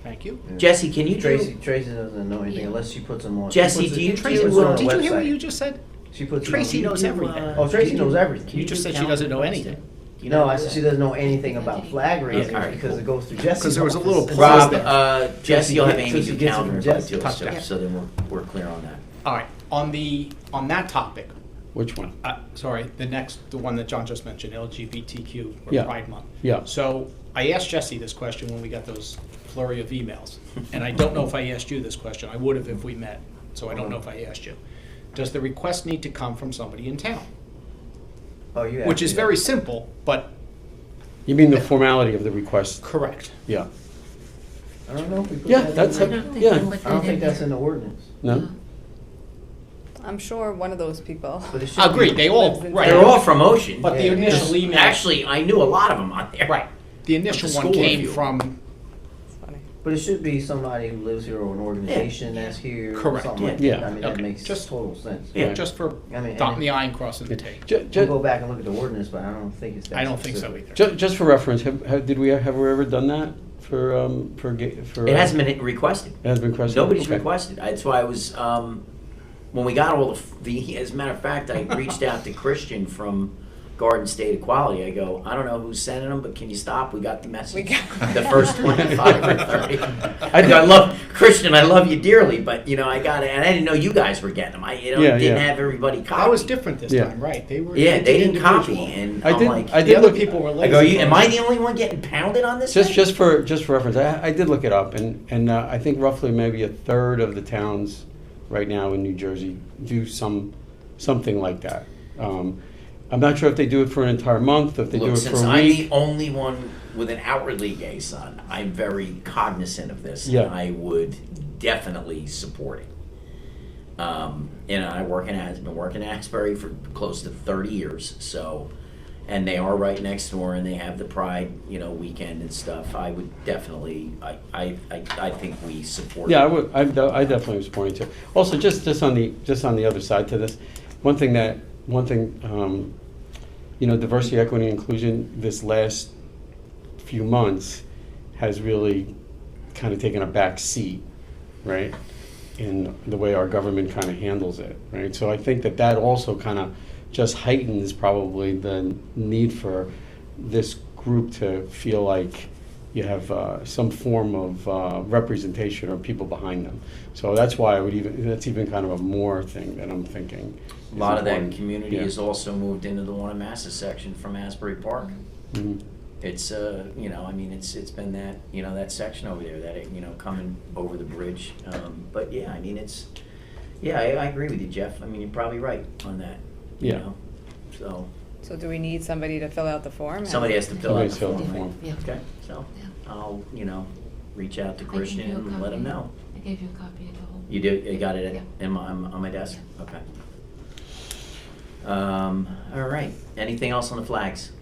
Thank you. Yeah. Jesse, can you Tracy do, doesn't know anything Yeah. unless she puts them on. Jesse, she puts do it- you- she Tracy, puts it on Did the you hear what website. you just said? She puts it on- Tracy knows everything. Oh, Tracy knows everything. You just said she doesn't know anything. No, I said she doesn't know anything about flag raising Yeah, all right, because cool. it goes through Jesse. 'Cause there was a little pause Rob, there. Jesse, you'll have So Amy she do gets it calendar from invite Jesse. to us, Touchdown. so then we're clear on that. All right, on that topic, which one? sorry, the one that John just mentioned, LGBTQ or Yeah. Pride Month. Yeah. So I asked Jesse this question when we got those flurry of emails, and I don't know if I asked you this question. I would have if we met, so I don't know if I asked you. Does the request need to come from somebody in town? Oh, you Which is actually- very simple, but You mean the formality of the request? correct. Yeah. I don't know if we put Yeah, that in that's there. I don't think Yeah. we put I don't that think that's there. in the ordinance. No. I'm sure one of those people. But it should be- Agreed, they all, Lives in right. They're all from Ocean. But the Yeah. initial email. Actually, I knew a lot of them on there. Right, the initial the one school came review. from, It's funny. But it should be somebody who lives here or an organization Yeah. that's here. or Correct. something like Yeah. that. I mean, that Okay. makes Just- total sense. Yeah. just for I mean, dotting and- the I and crossing the T. We'll go back and look at the ordinance, but I don't think it's that. I don't think so specific. either. Just for reference, have we ever done that for? It hasn't been requested. It has been requested. Nobody's Okay. requested. That's why I was, when we got all as a matter of fact, I reached out to Christian from Garden State Equality. I go, I don't know who's sending them, but can you stop? We got the message. We got- The first 25 or 30. I did- I love, Christian, I love you dearly, but, you know, I got it, and I didn't know you guys were getting them. I Yeah, didn't yeah. have everybody copy. That was different this Yeah. time, right? They were. Yeah, they didn't copy, individual. and I I'm did. like, I The did other look. people were I lazy. go, am I the only one getting pounded on this thing? Just for reference, I did look it up, and I think roughly maybe a third of the towns right now in New Jersey do something like that. I'm not sure if they do it for an entire month, if they do Look, it since for a I'm week. the only one with an outwardly gay son, I'm very cognizant of this. Yeah. And I would definitely support it. You know, I've been working at Asbury for close to 30 years, so, and they are right next door, and they have the Pride, you know, weekend and stuff. I would definitely, I think we support it. Yeah, I definitely was pointing to. Also, just on the other side to this, one thing, you know, diversity, equity, and inclusion this last few months has really kind of taken a back seat, right? in the way our government kind of handles it, right? So I think that that also kind of just heightens probably the need for this group to feel like you have some form of representation or people behind them. So that's why that's even kind of a more thing that I'm thinking. A lot of that important. community Yeah. has also moved into the Wanamassa section from Asbury Park. Mhm. It's, I mean, it's been that, that section over there, that, coming over the bridge. But yeah, I mean, I agree with you, Jeff. I mean, you're probably right on that, Yeah. So, So do we need somebody to fill out the form? somebody has to fill out the Somebody's fill out the form, form. right? Yeah. Okay, so Yeah. I'll, reach out to I gave Christian you a and let him copy. know. I gave you a copy of the whole. You did, you got it Yeah. on my desk? Okay. All right, anything else on the flags?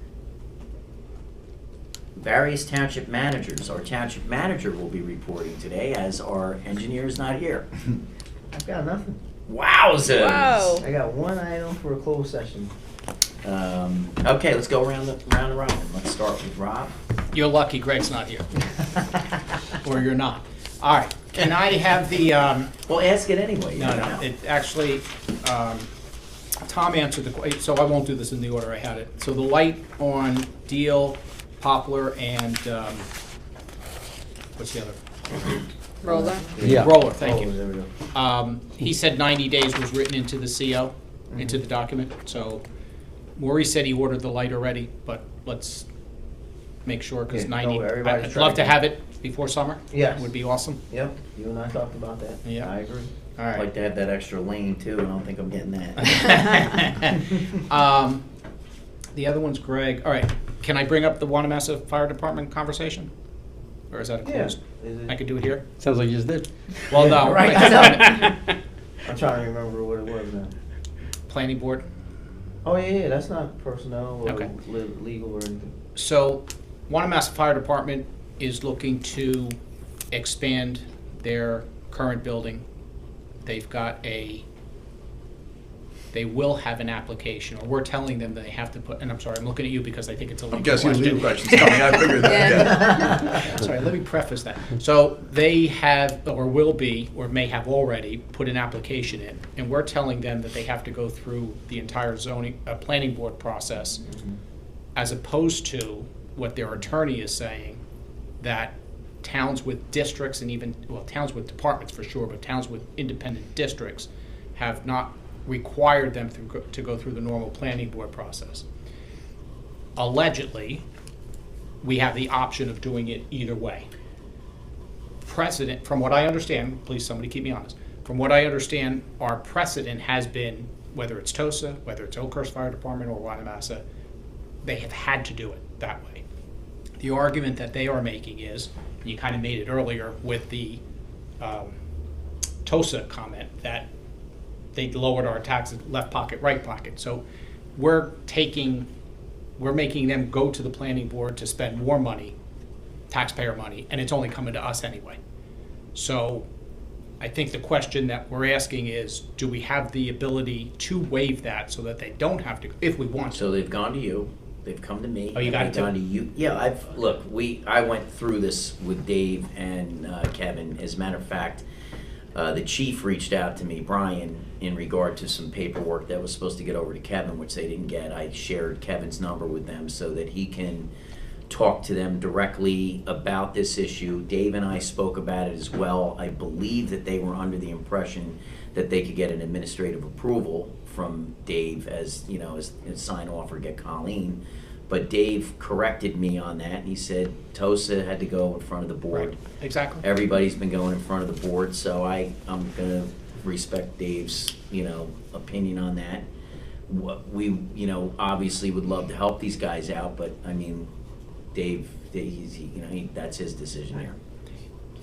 Various township managers. Our township manager will be reporting today as our engineer is not here. I've got nothing. Wowzers! Whoa. I got one item for a closed session. Okay, let's go around the robin. Let's start with Rob. You're lucky Greg's not here, or you're not. All right, can I have the, Well, ask it anyway. you no, never no, know. it actually, Tom answered the question, so I won't do this in the order I had it. So the light on Deal, Poplar, and, what's the other? Roller? Yeah. Roller, thank Oh, you. there we go. He said 90 days was written into the CO, into the document, so Maurice said he ordered the light already, but let's make sure, because Yeah, 90, no, everybody's I'd love to tracking. have it before summer. Yes. Would be awesome. Yep, you and I talked about that. Yeah. I agree. All I'd like right. to have that extra lane too, and I don't think I'm getting that. The other one's Greg. All right, can I bring up the Wanamassa Fire Department conversation? Or is that a Yeah. closed? Is it- I could do it here? Sounds like you just did. Well, no. Right. I'm trying to remember what it was now. Planning board. Oh, yeah, that's not personnel or Okay. legal or anything. So, Wanamassa Fire Department is looking to expand their current building. They've got they will have an application, or we're telling them they have to put, and I'm sorry, I'm looking at you because I think it's a legal I'm guessing question. legal questions coming, I figured that, yeah. Sorry, let me preface that. So they have, or will be, or may have already, put an application in, and we're telling them that they have to go through the entire zoning, planning board process, as opposed to what their attorney is saying, that towns with districts and even, well, towns with departments for sure, but towns with independent districts have not required them to go through the normal planning board process. Allegedly, we have the option of doing it either way. Precedent, from what I understand, please somebody keep me honest, from what I understand, our precedent has been, whether it's TOSA, whether it's Oakhurst Fire Department or Wanamassa, they have had to do it that way. The argument that they are making is, and you kind of made it earlier with the TOSA comment, that they lowered our taxes, left pocket, right pocket. So we're making them go to the planning board to spend more money, taxpayer money, and it's only coming to us anyway. So I think the question that we're asking is, do we have the ability to waive that so that they don't have to, if we want to? So they've gone to you, they've come to me. Oh, you and got they've it too? gone to you. Yeah, I went through this with Dave and Kevin. As a matter of fact, the chief reached out to me, Brian, in regard to some paperwork that was supposed to get over to Kevin, which they didn't get. I shared Kevin's number with them so that he can talk to them directly about this issue. Dave and I spoke about it as well. I believe that they were under the impression that they could get an administrative approval from Dave as sign off or get Colleen. But Dave corrected me on that, and he said TOSA had to go in front of the board. Right, exactly. Everybody's been going in front of the board, so I'm gonna respect Dave's, opinion on that. We, obviously would love to help these guys out, but I mean, Dave, that's his decision here.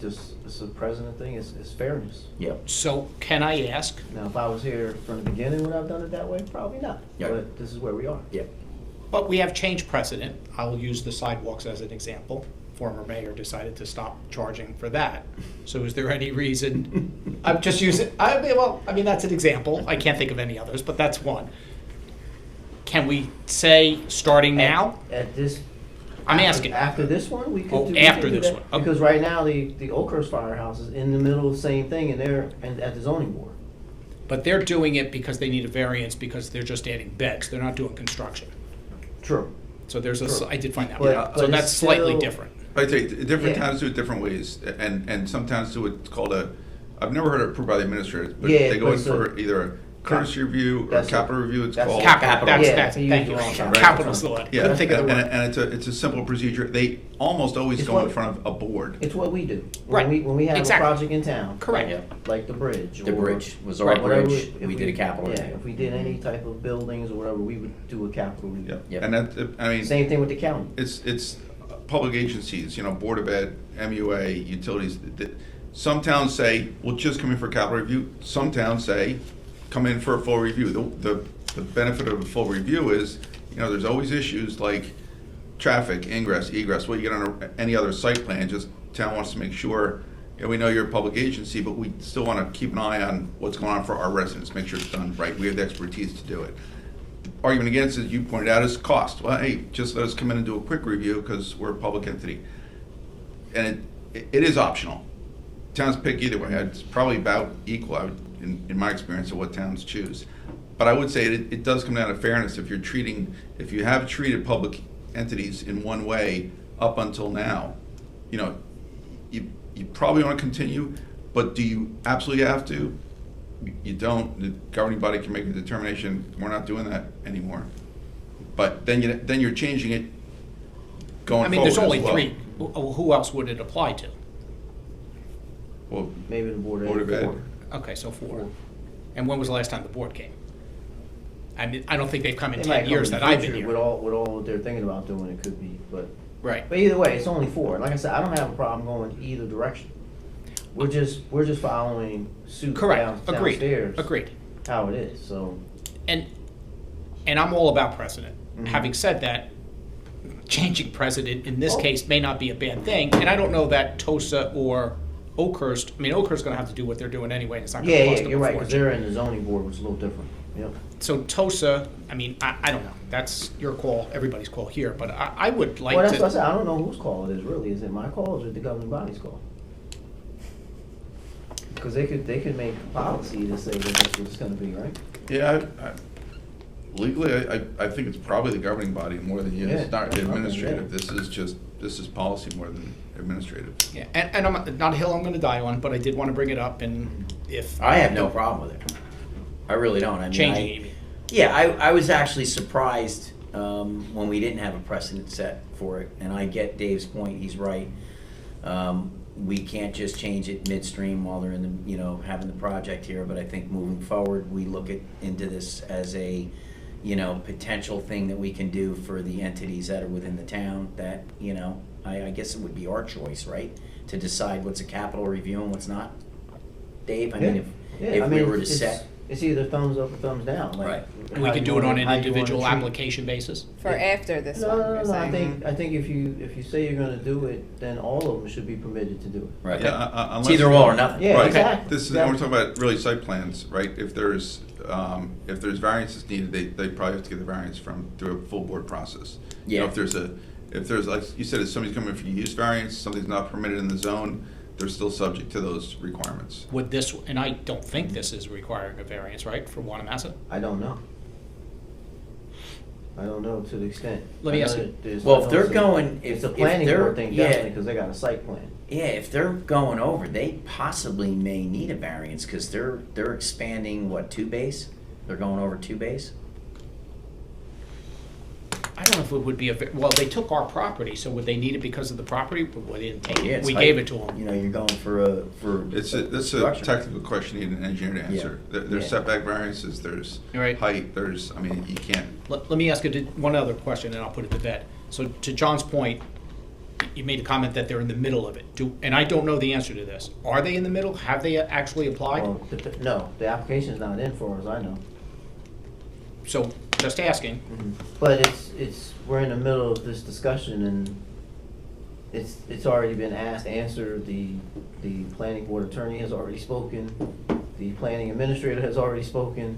Just, it's a president thing, it's fairness. Yep. So can I ask, Now, if I was here from the beginning, would I have done it that way? Probably not. Yeah. But this is where we are. Yep. but we have changed precedent. I'll use the sidewalks as an example. Former mayor decided to stop charging for that. So is there any reason, I'm just using, I mean, that's an example. I can't think of any others, but that's one. Can we say, starting now? At this I'm asking. After this one, we could Oh, do. we after could do this that. one. Okay. Because right now, the Oakhurst Firehouse is in the middle of the same thing, and they're at the zoning board. But they're doing it because they need a variance because they're just adding beds. They're not doing construction. True. So there's a, Sure. I did find that. But- out. but So it's that's slightly still- different. I'd say different Yeah. towns do it different ways, and some towns do it called a, I've never heard it approved by the administrators, but Yeah, they go but in it's a- for either a courtesy review or That's it. capital review, it's That's called. it. Capital, that's, Yeah, that's, you thank use you. the wrong term. Capital's the one. Yeah, Couldn't think of the and, word. and it's a simple procedure. They almost always It's go in what- front of a board. It's what we do. Right. When we have Exactly. a project in town. Correct. Yeah. Like the bridge. The or bridge was our whatever, bridge. if We did a capital Yeah, review. if we did any type of buildings or whatever, we would do a capital review. Yep. Yep. And that, I mean, Same thing with the county. it's public agencies, Board of Ed, MUA, utilities. Some towns say, well, just come in for capital review. Some towns say, come in for a full review. The benefit of a full review is, there's always issues like traffic, ingress, egress, what you get on any other site plan. Just town wants to make sure, we know you're a public agency, but we still want to keep an eye on what's going on for our residents, make sure it's done right. We have the expertise to do it. Argument against, as you pointed out, is cost. Well, hey, just let us come in and do a quick review because we're a public entity. And it is optional. Towns pick either way. It's probably about equal, in my experience, of what towns choose. But I would say it does come down to fairness. If you have treated public entities in one way up until now, you probably want to continue, but do you absolutely have to? You don't. The governing body can make a determination, we're not doing that anymore. But then you're changing it going I mean, forward there's only as well. three. Who else would it apply to? Well, Maybe the Board Board of Ed. 4. Okay, so four. And when was the last time the board came? I mean, I don't think they've come in They might 10 come years in the that I've been future here. With all what they're thinking about doing, it could be, but Right. either way, it's only 4. Like I said, I don't have a problem going either direction. We're just following suit Correct. Agreed. downstairs. Agreed. How it is, so. And I'm all about precedent. Mhm. Having said that, changing precedent in this Oh. case may not be a bad thing. And I don't know that TOSA or Oakhurst, Oakhurst's going to have to do what they're doing anyway, and it's not going to Yeah, cost them you're a right, because fortune. they're in the zoning board, which is a little different. Yep. So TOSA, I don't know. That's your call, everybody's call here. But I would like Well, that's what I to. said, I don't know whose call it is really. Is it my call or is it the governing body's call? Because they could make a policy to say that that's what it's gonna be, right? yeah, legally, I think it's probably the governing body more than you. It's Yeah. not administrative. Yeah. This is policy more than administrative. Yeah, and I'm not a hill I'm going to die on, but I did want to bring it up. And if I have no problem with it. I really don't. I mean, changing, you mean. Yeah, I was actually surprised when we didn't have a precedent set for it, and I get Dave's point, he's right. We can't just change it midstream while they're in the, having the project here, but I think moving forward, we look into this as a, potential thing that we can do for the entities that are within the town that, I guess it would be our choice, right? To decide what's a capital review and what's not. Dave, I mean, if we were to set. It's either thumbs up or thumbs down, like. Right. And we how could you do it on wanna- an how you wanna individual treat- application basis. For after this No, one, no, you're no, I saying? think if you say you're gonna do it, then all of them should be permitted to do it. Right. Yeah, It's unless- either all or nothing. Yeah, Right. exactly. This is, we're talking about really site plans, right? If there's variances needed, they probably have to get the variance through a full board process. Yeah. If there's, like you said, if somebody's coming for use variance, something's not permitted in the zone, they're still subject to those requirements. Would this, and I don't think this is requiring a variance, right, for Wanamassa? I don't know. I don't know to the extent. Let me I know ask you- that there's- Well, I if know they're going, It's if a planning they're- board thing, yeah. definitely, because they got a site plan. Yeah, if they're going over, they possibly may need a variance, because they're expanding, what, 2 bays? They're going over 2 bays? I don't know if it would be well, they took our property, so would they need it because of the property? Well, they didn't take Yeah, it. it's We height. gave it to them. You're going for That's a structure. technical question, you need an engineer to answer. There's Yeah. setback variances, there's Right. height, you can't. Let me ask you one other question, and I'll put it to bed. So to John's point, you made a comment that they're in the middle of it. And I don't know the answer to this. Are they in the middle? Have they actually applied? Well, no, the application's not in for as I know. So just asking. But we're in the middle of this discussion and it's already been answered. The planning board attorney has already spoken. The planning administrator has already spoken.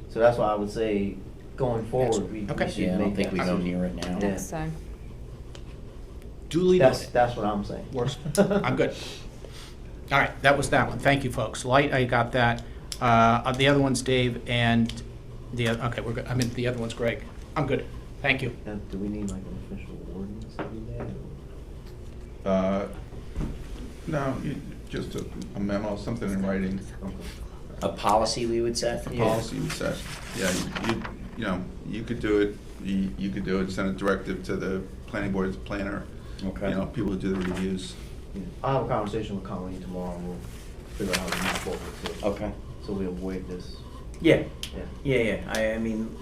So that's why I would say, going forward, we Okay. should Yeah, I don't make think that we go decision. near it now. Yeah. Next time. Duly noted. That's what I'm saying. Works. I'm good. All right, that was that one. Thank you, folks. Light, I got that. The other one's Dave, and okay, we're good. I mean, the other one's Greg. I'm good. Thank you. Now, do we need like an official ordinance to do that? No, just a memo, something in writing, A policy we would set? a policy you set. Yeah, you know, you could do it, you could do it, send a directive to the planning board's planner, Okay. you know, people who do the reviews. Yeah. I'll have a conversation with Colleen tomorrow, and we'll figure out how to move forward, Okay. so we avoid this. Yeah, Yeah. yeah. I mean,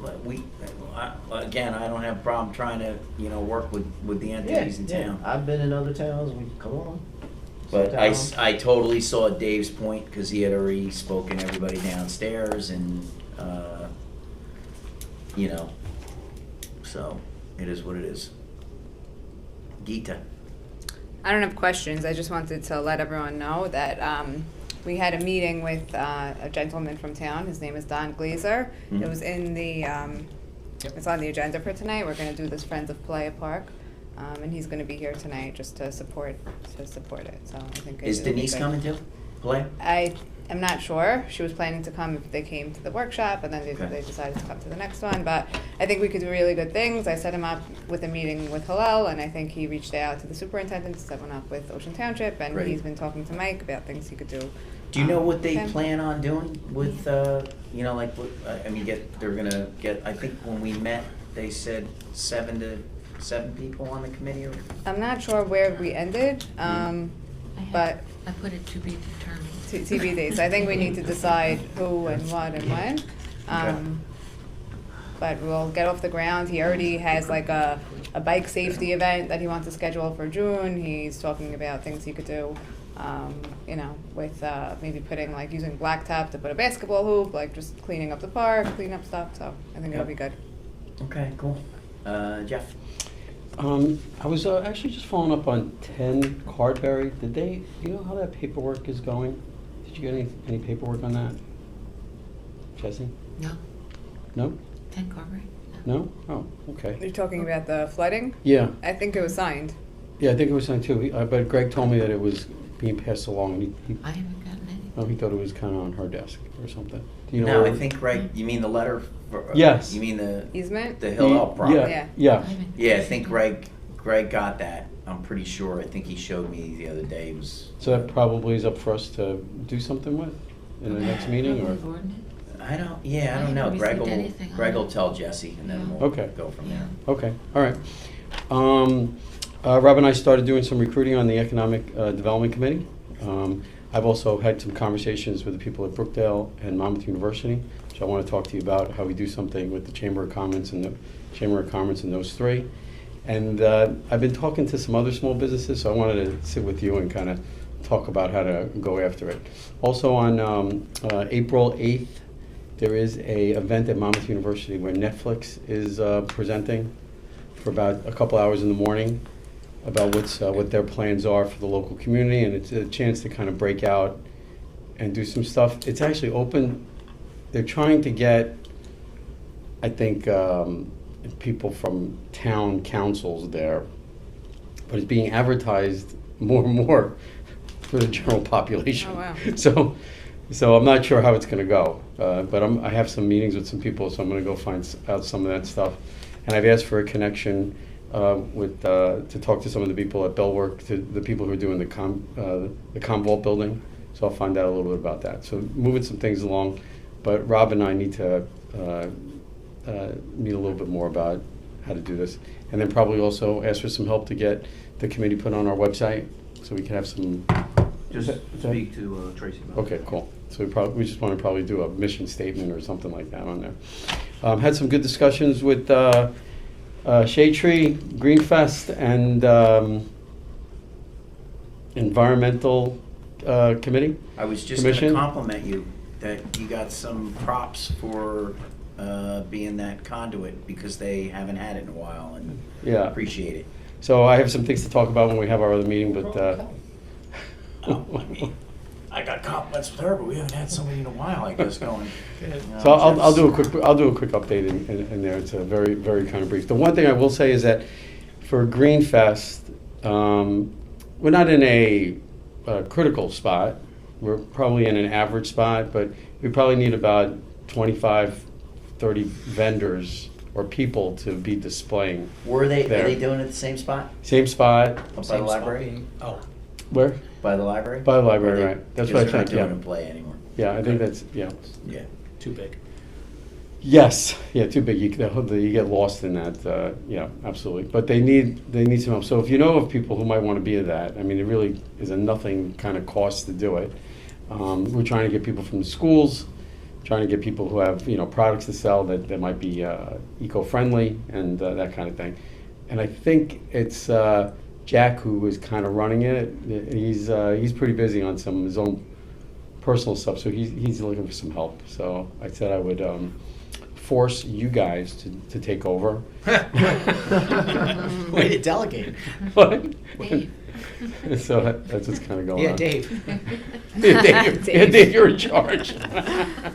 again, I don't have a problem trying to, work with the entities in town. I've been in other towns, come on. But Some I, towns- I totally saw Dave's point, because he had already spoken to everybody downstairs, and, so it is what it is. Geeta. I don't have questions. I just wanted to let everyone know that we had a meeting with a gentleman from town. His name is Don Glazer. Mhm. It was in the, it's on the agenda for tonight. We're going to do this Friends of Playa Park. And he's going to be here tonight just to support it. So I think Is it'll be Denise good. coming too? Play? I am not sure. She was planning to come if they came to the workshop, and then Okay. they decided to come to the next one. But I think we could do really good things. I set him up with a meeting with Hillel, and I think he reached out to the superintendent to set one up with Ocean Township, and Great. he's been talking to Mike about things he could do. Do you know what they okay. plan on doing with, they're gonna get, I think when we met, they said 7 people on the committee, or? I'm not sure where we ended, but I put it to be determined. TBD. So I think we need to decide who and what and when. But we'll get off the ground. He already has like a bike safety event that he wants to schedule for June. He's talking about things he could do, with maybe putting like using blacktop to put a basketball hoop, like just cleaning up the park, cleaning up stuff. So I think it'll be good. Okay, cool. Jeff? I was actually just following up on 10 Cardberry. Do you know how that paperwork is going? Did you get any paperwork on that? Jesse? No, No? 10 Carberry? No? Oh, okay. You're talking about the flooding? Yeah, I think it was signed. yeah, I think it was signed too, but Greg told me that it was being passed along, and I haven't gotten any. he thought it was kind of on her desk or something. Do you know No, where- I think, right, you mean the letter? Yes. You mean the Easement? Hillel property? Yeah, Yeah. yeah. I haven't- Yeah, I think Greg got that. I'm pretty sure. I think he showed me the other day. It was. So that probably is up for us to do something with in the next meeting, or? Probably ordinance. I don't I know. haven't Greg received anything on Greg it. will tell Jesse, and then we'll Okay. go from there. Okay, all right. Rob and I started doing some recruiting on the Economic Development Committee. I've also had some conversations with the people at Brookdale and Monmouth University, which I want to talk to you about, how we do something with the Chamber of Commerce and those three. And I've been talking to some other small businesses, so I wanted to sit with you and kind of talk about how to go after it. Also on April 8th, there is a event at Monmouth University where Netflix is presenting for about a couple hours in the morning about what their plans are for the local community, and it's a chance to kind of break out and do some stuff. It's actually open. They're trying to get, I think, people from town councils there, but it's being advertised more and more for the general population. Oh, wow. So I'm not sure how it's going to go, but I have some meetings with some people, so I'm going to go find out some of that stuff. And I've asked for a connection to talk to some of the people at Bellwork, to the people who are doing the Commvault building. So I'll find out a little bit about that. So moving some things along, but Rob and I need to meet a little bit more about how to do this, and then probably also ask for some help to get the committee put on our website, so we can have some. Just Is that- speak to Tracy about it. Okay, cool. So we just want to probably do a mission statement or something like that on there. Had some good discussions with Shade Tree, Greenfest, and Environmental Committee. I was just going to Commission? compliment you that you got some props for being that conduit, because they haven't had it in a while, and Yeah. appreciate it. So I have some things to talk about when we have our other meeting, but I got compliments with her, but we haven't had somebody in a while, I guess, going. so I'll do a quick update in there. It's a very, very kind of brief. The one thing I will say is that for Greenfest, we're not in a critical spot. We're probably in an average spot, but we probably need about 25, 30 vendors or people to be displaying. Are they there. doing it at the same spot? Same spot. Up by the Same spot. library? Oh, Where? By the library? By the library, Or they- right. That's because what I they're not think, yeah. doing a play anymore. Yeah, I think that's, yeah. Yeah. too big. Yes, yeah, too big. You get lost in that. Yeah, absolutely. But they need some help. So if you know of people who might want to be at that, I mean, it really is a nothing kind of cost to do it. We're trying to get people from the schools, trying to get people who have products to sell that might be eco-friendly and that kind of thing. And I think it's Jack who is kind of running it. He's pretty busy on some of his own personal stuff, so he's looking for some help. So I said I would force you guys to take over. Way to delegate. But- Dave. So that's what's kind of going Yeah, on. Dave. Yeah, Dave, you're in charge.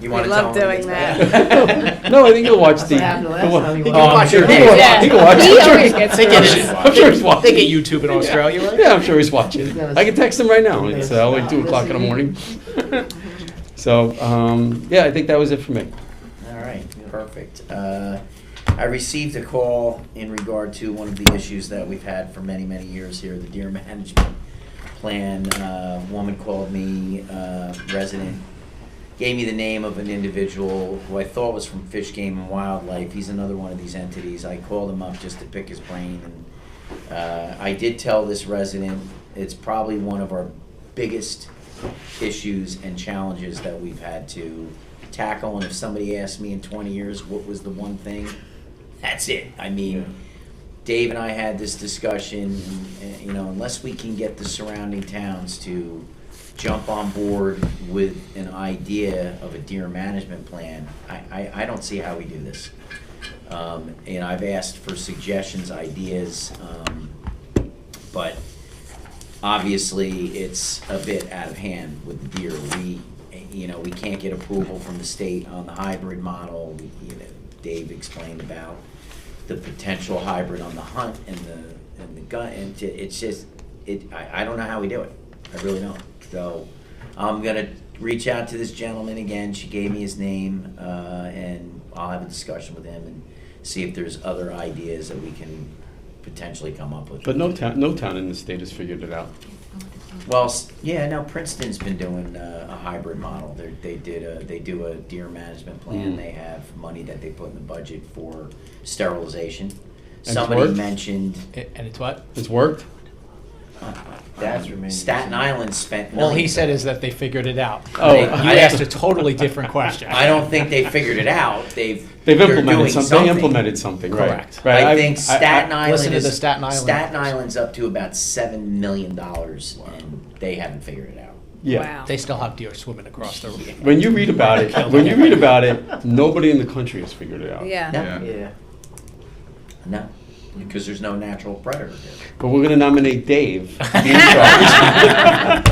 You want to love tell doing them that. No, I think he'll watch the. happened the last time you he'll watched watch it. it. He'll watch- Yeah. He can watch He it. I'm sure always he's- gets They to get, watch I'm sure he's watching. they get YouTube in Australia, right? Yeah, I'm sure he's watching. I can text him right now. It's like 2 o'clock in the morning. So, yeah, I think that was it for me. All right, perfect. I received a call in regard to one of the issues that we've had for many, many years here, the deer management plan. A woman called me, resident, gave me the name of an individual who I thought was from Fish, Game, and Wildlife. He's another one of these entities. I called him up just to pick his brain, and I did tell this resident it's probably one of our biggest issues and challenges that we've had to tackle. And if somebody asked me in 20 years what was the one thing, that's it. I mean, Dave and I had this discussion, and, unless we can get the surrounding towns to jump on board with an idea of a deer management plan, I don't see how we do this. And I've asked for suggestions, ideas, but obviously it's a bit out of hand with the deer. We can't get approval from the state on the hybrid model. Dave explained about the potential hybrid on the hunt and the gun, and it's just I don't know how we do it. I really don't. So I'm gonna reach out to this gentleman again. She gave me his name, and I'll have a discussion with him and see if there's other ideas that we can potentially come up with. But no town in the state has figured it out. Well, yeah, no, Princeton's been doing a hybrid model. They do a deer management plan. Mm. They have money that they put in the budget for sterilization. it's Somebody worked? mentioned And it's what? It's worked? That's remaining. Staten Island spent All he millions. said is that they figured it out. Oh, You asked a totally different question. I don't think they figured it out. They're Implemented doing something. They implemented something, right? Correct. Right. I think Staten Island Listen to is the Staten Island Staten numbers. Island's up to about $7 million, and they haven't figured it out. Yeah. Wow. They still have deer swimming across the river. When you read about it, nobody in the country has figured it out. Yeah. No, Yeah. Yeah. no, because there's no natural predator there. But we're gonna nominate Dave to be in charge.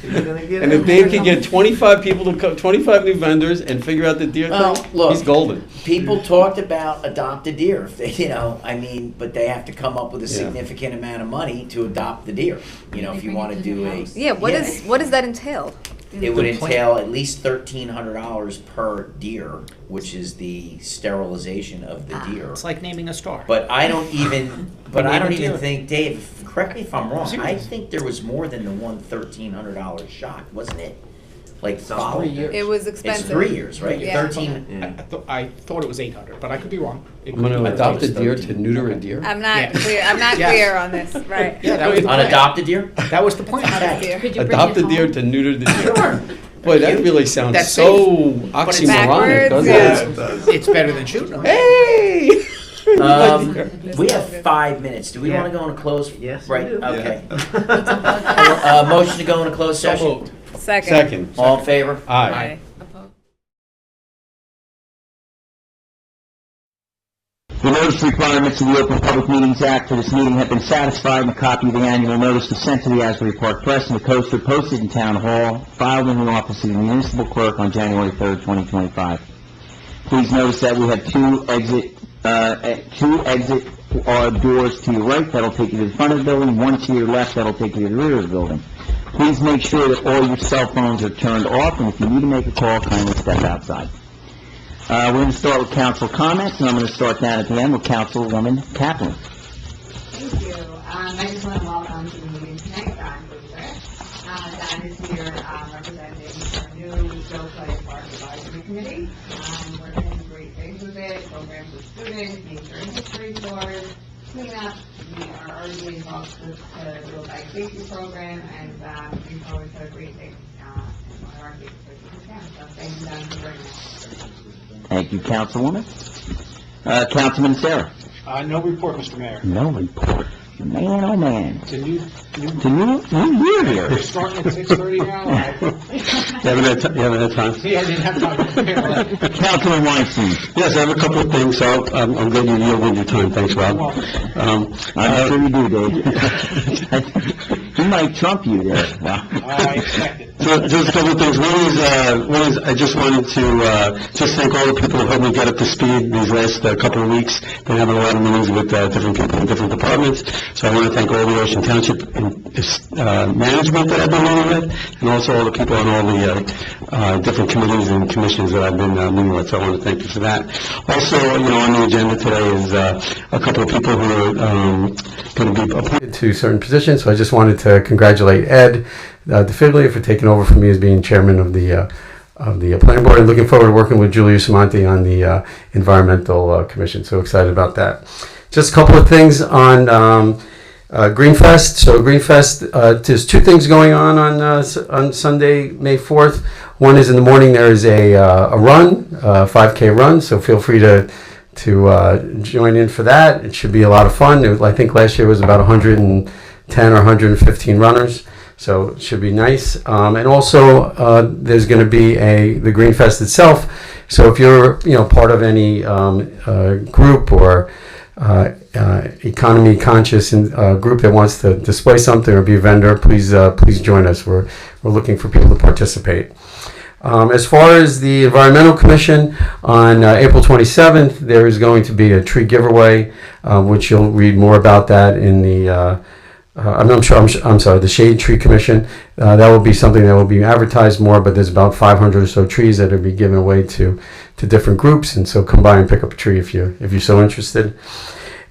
You're gonna get And if Dave can get 25 people to come, 25 new vendors and figure out the deer Well, thing, look. he's golden. People talked about adopt a deer, if they, but they have to come up with a Yeah. significant amount of money to adopt the deer. If you want to do a. Yeah, what does that entail? It would The plan- entail at least $1,300 per deer, which is the sterilization of the deer. It's like naming a star. But I don't even, deer. think, Dave, correct me if I'm wrong, I Serious. think there was more than the one $1,300 shot, wasn't it? Like Sounds follow. 3 years. It was It's expensive. 3 years, right? Yeah. 13. Yeah. I thought it was 800, but I could be wrong. It I'm could gonna be- adopt a it's deer 13. to neuter a deer. I'm not Yeah. clear. I'm not Yes. clear on this. Right. Yeah, that was the plan. Unadopted deer? That was the plan. Okay. Could you bring Adopt it a deer home? to neuter the deer. Sure. Boy, that really sounds That's so it's oxymoronic, backwards, doesn't yeah. it? it does. It's better than shooting them. Hey! We have 5 minutes. Do we Yeah. want to go into close? Yes, we Right, do. okay. Yeah. Motion to go into closed So session? moved. Second. Second. All in favor? Aye. Aye. Opposed? The notice requirements of the Open Public Meetings Act for this meeting have been satisfied, and a copy of the annual notice was sent to the Asbury Park Press and the Coaster posted in Town Hall, filed in the office of the municipal clerk on January 3rd, 2025. Please notice that we have two exit doors to your right, that'll take you to the front of the building, one to your left, that'll take you to the rear of the building. Please make sure that all your cell phones are turned off, and if you need to make a call, kindly step outside. We're going to start with council comments, and I'm going to start down at the end with Councilwoman Kaplan. Thank you. I just want to welcome to the meeting tonight Don Boozer. Don is here representing our new Joe Clay Park Advisory Committee. We're doing great things with it, programs with students, nature and history tours, cleanup. We are already involved with the Real Bike Safety Program, and looking forward to great things in one of our big cities. So thank you, Don, for bringing it. Thank you, Councilwoman. Councilman Sarah. No report, Mr. Mayor. No report. Man, oh man. It's a new It's a new year here. We're starting at 6:30 now. You haven't had time? See, I didn't have time to prepare. Councilman Weinstein. Yes, I have a couple of things, so I'm glad you yielded your time. Thanks, Rob. I'm sure you do, Dave. He might trump you there. Wow. I expect it. So just a couple of things. One is I just wanted to just thank all the people who helped me get up to speed these last couple of weeks. Been having a lot of meetings with different people in different departments. So I want to thank all the Ocean Township management that I've been meeting with, and also all the people on all the different committees and commissions that I've been meeting with. So I want to thank you for that. Also, on the agenda today is a couple of people who are going to be appointed to certain positions. So I just wanted to congratulate Ed DeFiglia for taking over from me as being chairman of the planning board, and looking forward to working with Julia Samonte on the environmental commission. So excited about that. Just a couple of things on Greenfest. So Greenfest, there's two things going on Sunday, May 4th. One is in the morning. There is a run, 5K run. So feel free to join in for that. It should be a lot of fun. I think last year was about 110 or 115 runners. So it should be nice. And also, there's going to be the Greenfest itself. So if you're part of any group or economy conscious group that wants to display something or be a vendor, please join us. We're looking for people to participate. As far as the Environmental Commission, on April 27th, there is going to be a tree giveaway, which you'll read more about that in the the Shade Tree Commission. That will be something that will be advertised more, but there's about 500 or so trees that will be given away to different groups, and so come by and pick up a tree if you're so interested.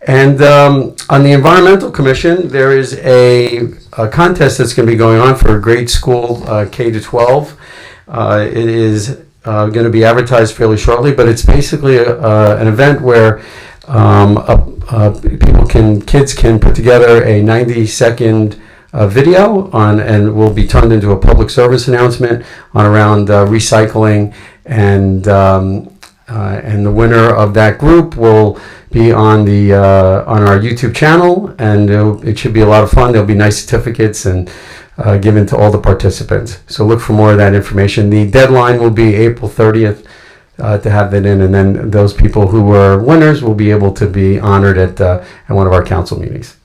And on the Environmental Commission, there is a contest that's going to be going on for a grade school K to 12. It is going to be advertised fairly shortly, but it's basically an event where kids can put together a 90-second video and will be turned into a public service announcement around recycling, and the winner of that group will be on our YouTube channel, and it should be a lot of fun. There'll be nice certificates and given to all the participants. So look for more of that information. The deadline will be April 30th. To have that in, and then those people who were winners will be able to be honored at one of our council meetings.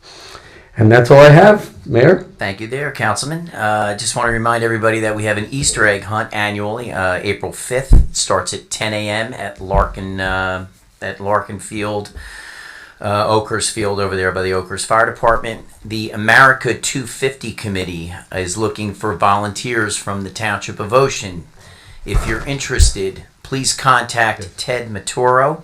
And that's all I have, Mayor. Thank you there, Councilman. Just want to remind everybody that we have an Easter egg hunt annually, April 5th. It starts at 10 a.m. at Larkin Field, Oakhurst Field over there by the Oakhurst Fire Department. The America 250 Committee is looking for volunteers from the Township of Ocean. If you're interested, please contact Ted Maturo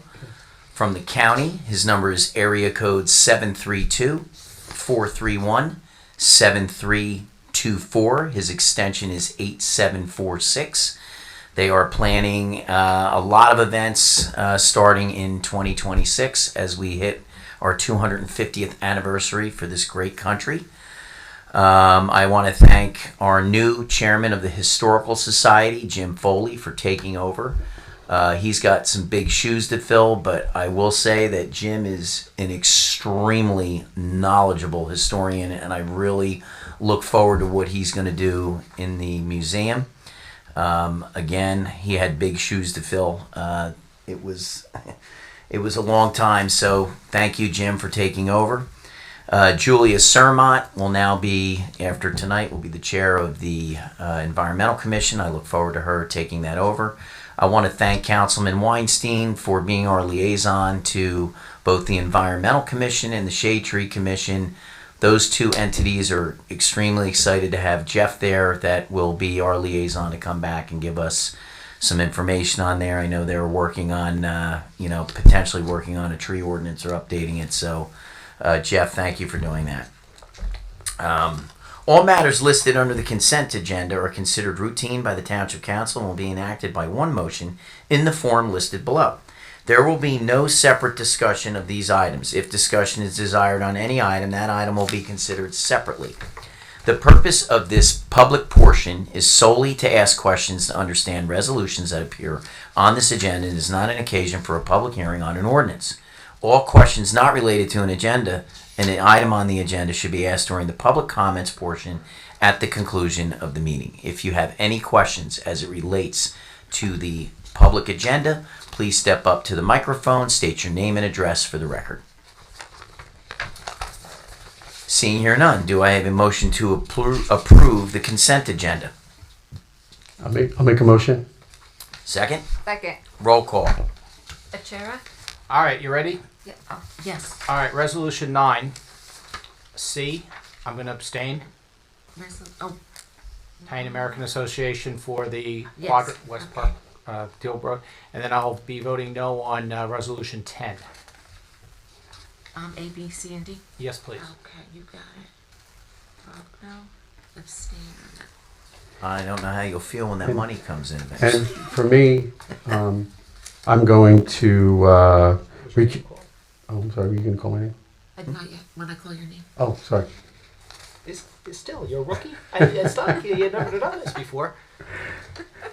from the county. His number is area code 732-431-7324. His extension is 8746. They are planning a lot of events starting in 2026 as we hit our 250th anniversary for this great country. I want to thank our new chairman of the Historical Society, Jim Foley, for taking over. He's got some big shoes to fill, but I will say that Jim is an extremely knowledgeable historian, and I really look forward to what he's going to do in the museum. Again, he had big shoes to fill. It was a long time, so thank you, Jim, for taking over. Julia Surmont will now be, after tonight, will be the chair of the Environmental Commission. I look forward to her taking that over. I want to thank Councilman Weinstein for being our liaison to both the Environmental Commission and the Shade Tree Commission. Those two entities are extremely excited to have Jeff there. That will be our liaison to come back and give us some information on there. I know they're working on, potentially working on a tree ordinance or updating it. So, Jeff, thank you for doing that. All matters listed under the consent agenda are considered routine by the Township Council and will be enacted by one motion in the form listed below. There will be no separate discussion of these items. If discussion is desired on any item, that item will be considered separately. The purpose of this public portion is solely to ask questions to understand resolutions that appear on this agenda and is not an occasion for a public hearing on an ordinance. All questions not related to an item on the agenda should be asked during the public comments portion at the conclusion of the meeting. If you have any questions as it relates to the public agenda, please step up to the microphone, state your name and address for the record. Seeing here none, do I have a motion to approve the consent agenda? I'll make a motion. Second? Second. Roll call. Achara? All right, you ready? Yeah. Oh, yes. All right, Resolution 9, C, I'm going to abstain. Oh, Italian American Association for the Yes. Quadrant West Okay. Park, Dillbrook. And then I'll be voting no on Resolution 10. A, B, C, and D? Yes, please. Okay, you got it. Vote no, abstain on that. I don't know how you'll feel when that money comes in. And for me, I'm going to, oh, I'm sorry, were you going to call my name? Not yet, when I call your name. Oh, sorry. Still, you're a rookie? It's not like you never done this before.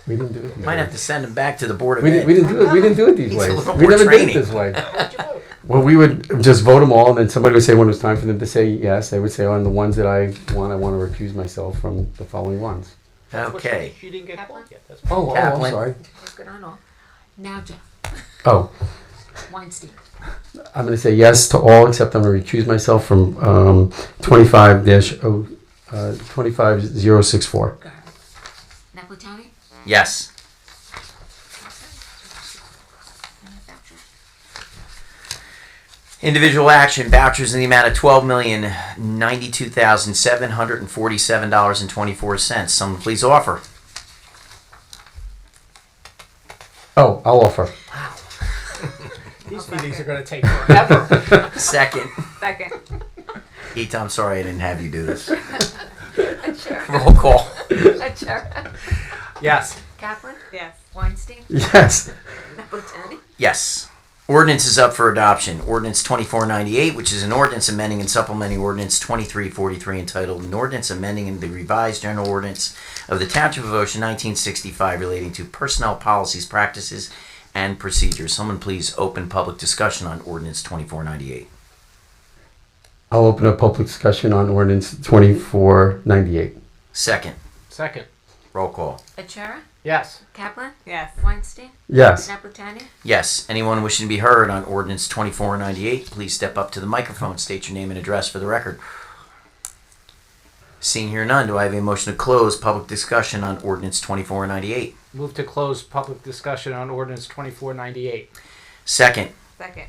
We didn't do it. Might have to send him back to the Board of We Ed. didn't do it. We didn't do it these Needs a ways. little We more never did training. it this way. Well, we would just vote them all, and then somebody would say when it was time for them to say yes. They would say, on the ones that I want to recuse myself from the following ones. Okay. She didn't get called yet. That's Oh, I'm Kaplan. sorry. Good on all. Now, Jeff Oh, Weinstein. I'm going to say yes to all, except I'm going to recuse myself from 25064. Got it. Napolitani? Yes. Individual action vouchers in the amount of $12,092,747.24. Someone please offer. Oh, I'll offer. These meetings are going to take forever. Second. Second. Eat, I'm sorry I didn't have you do this. Achara? Roll call. Achara? Yes. Kaplan? Yes. Weinstein? Yes. Napolitani? Yes. Ordinance is up for adoption. Ordinance 2498, which is an ordinance amending and supplementing Ordinance 2343 entitled an ordinance amending the revised general ordinance of the Township of Ocean 1965 relating to personnel policies, practices, and procedures. Someone please open public discussion on Ordinance 2498. I'll open up public discussion on ordinance 2498. Second. Second. Roll call. Achara? Yes. Kaplan? Yes. Weinstein? Yes. Napolitani? Yes. Anyone wishing to be heard on Ordinance 2498, please step up to the microphone, state your name and address for the record. Seeing here none, do I have a motion to close public discussion on Ordinance 2498? Move to close public discussion on Ordinance 2498. Second. Second.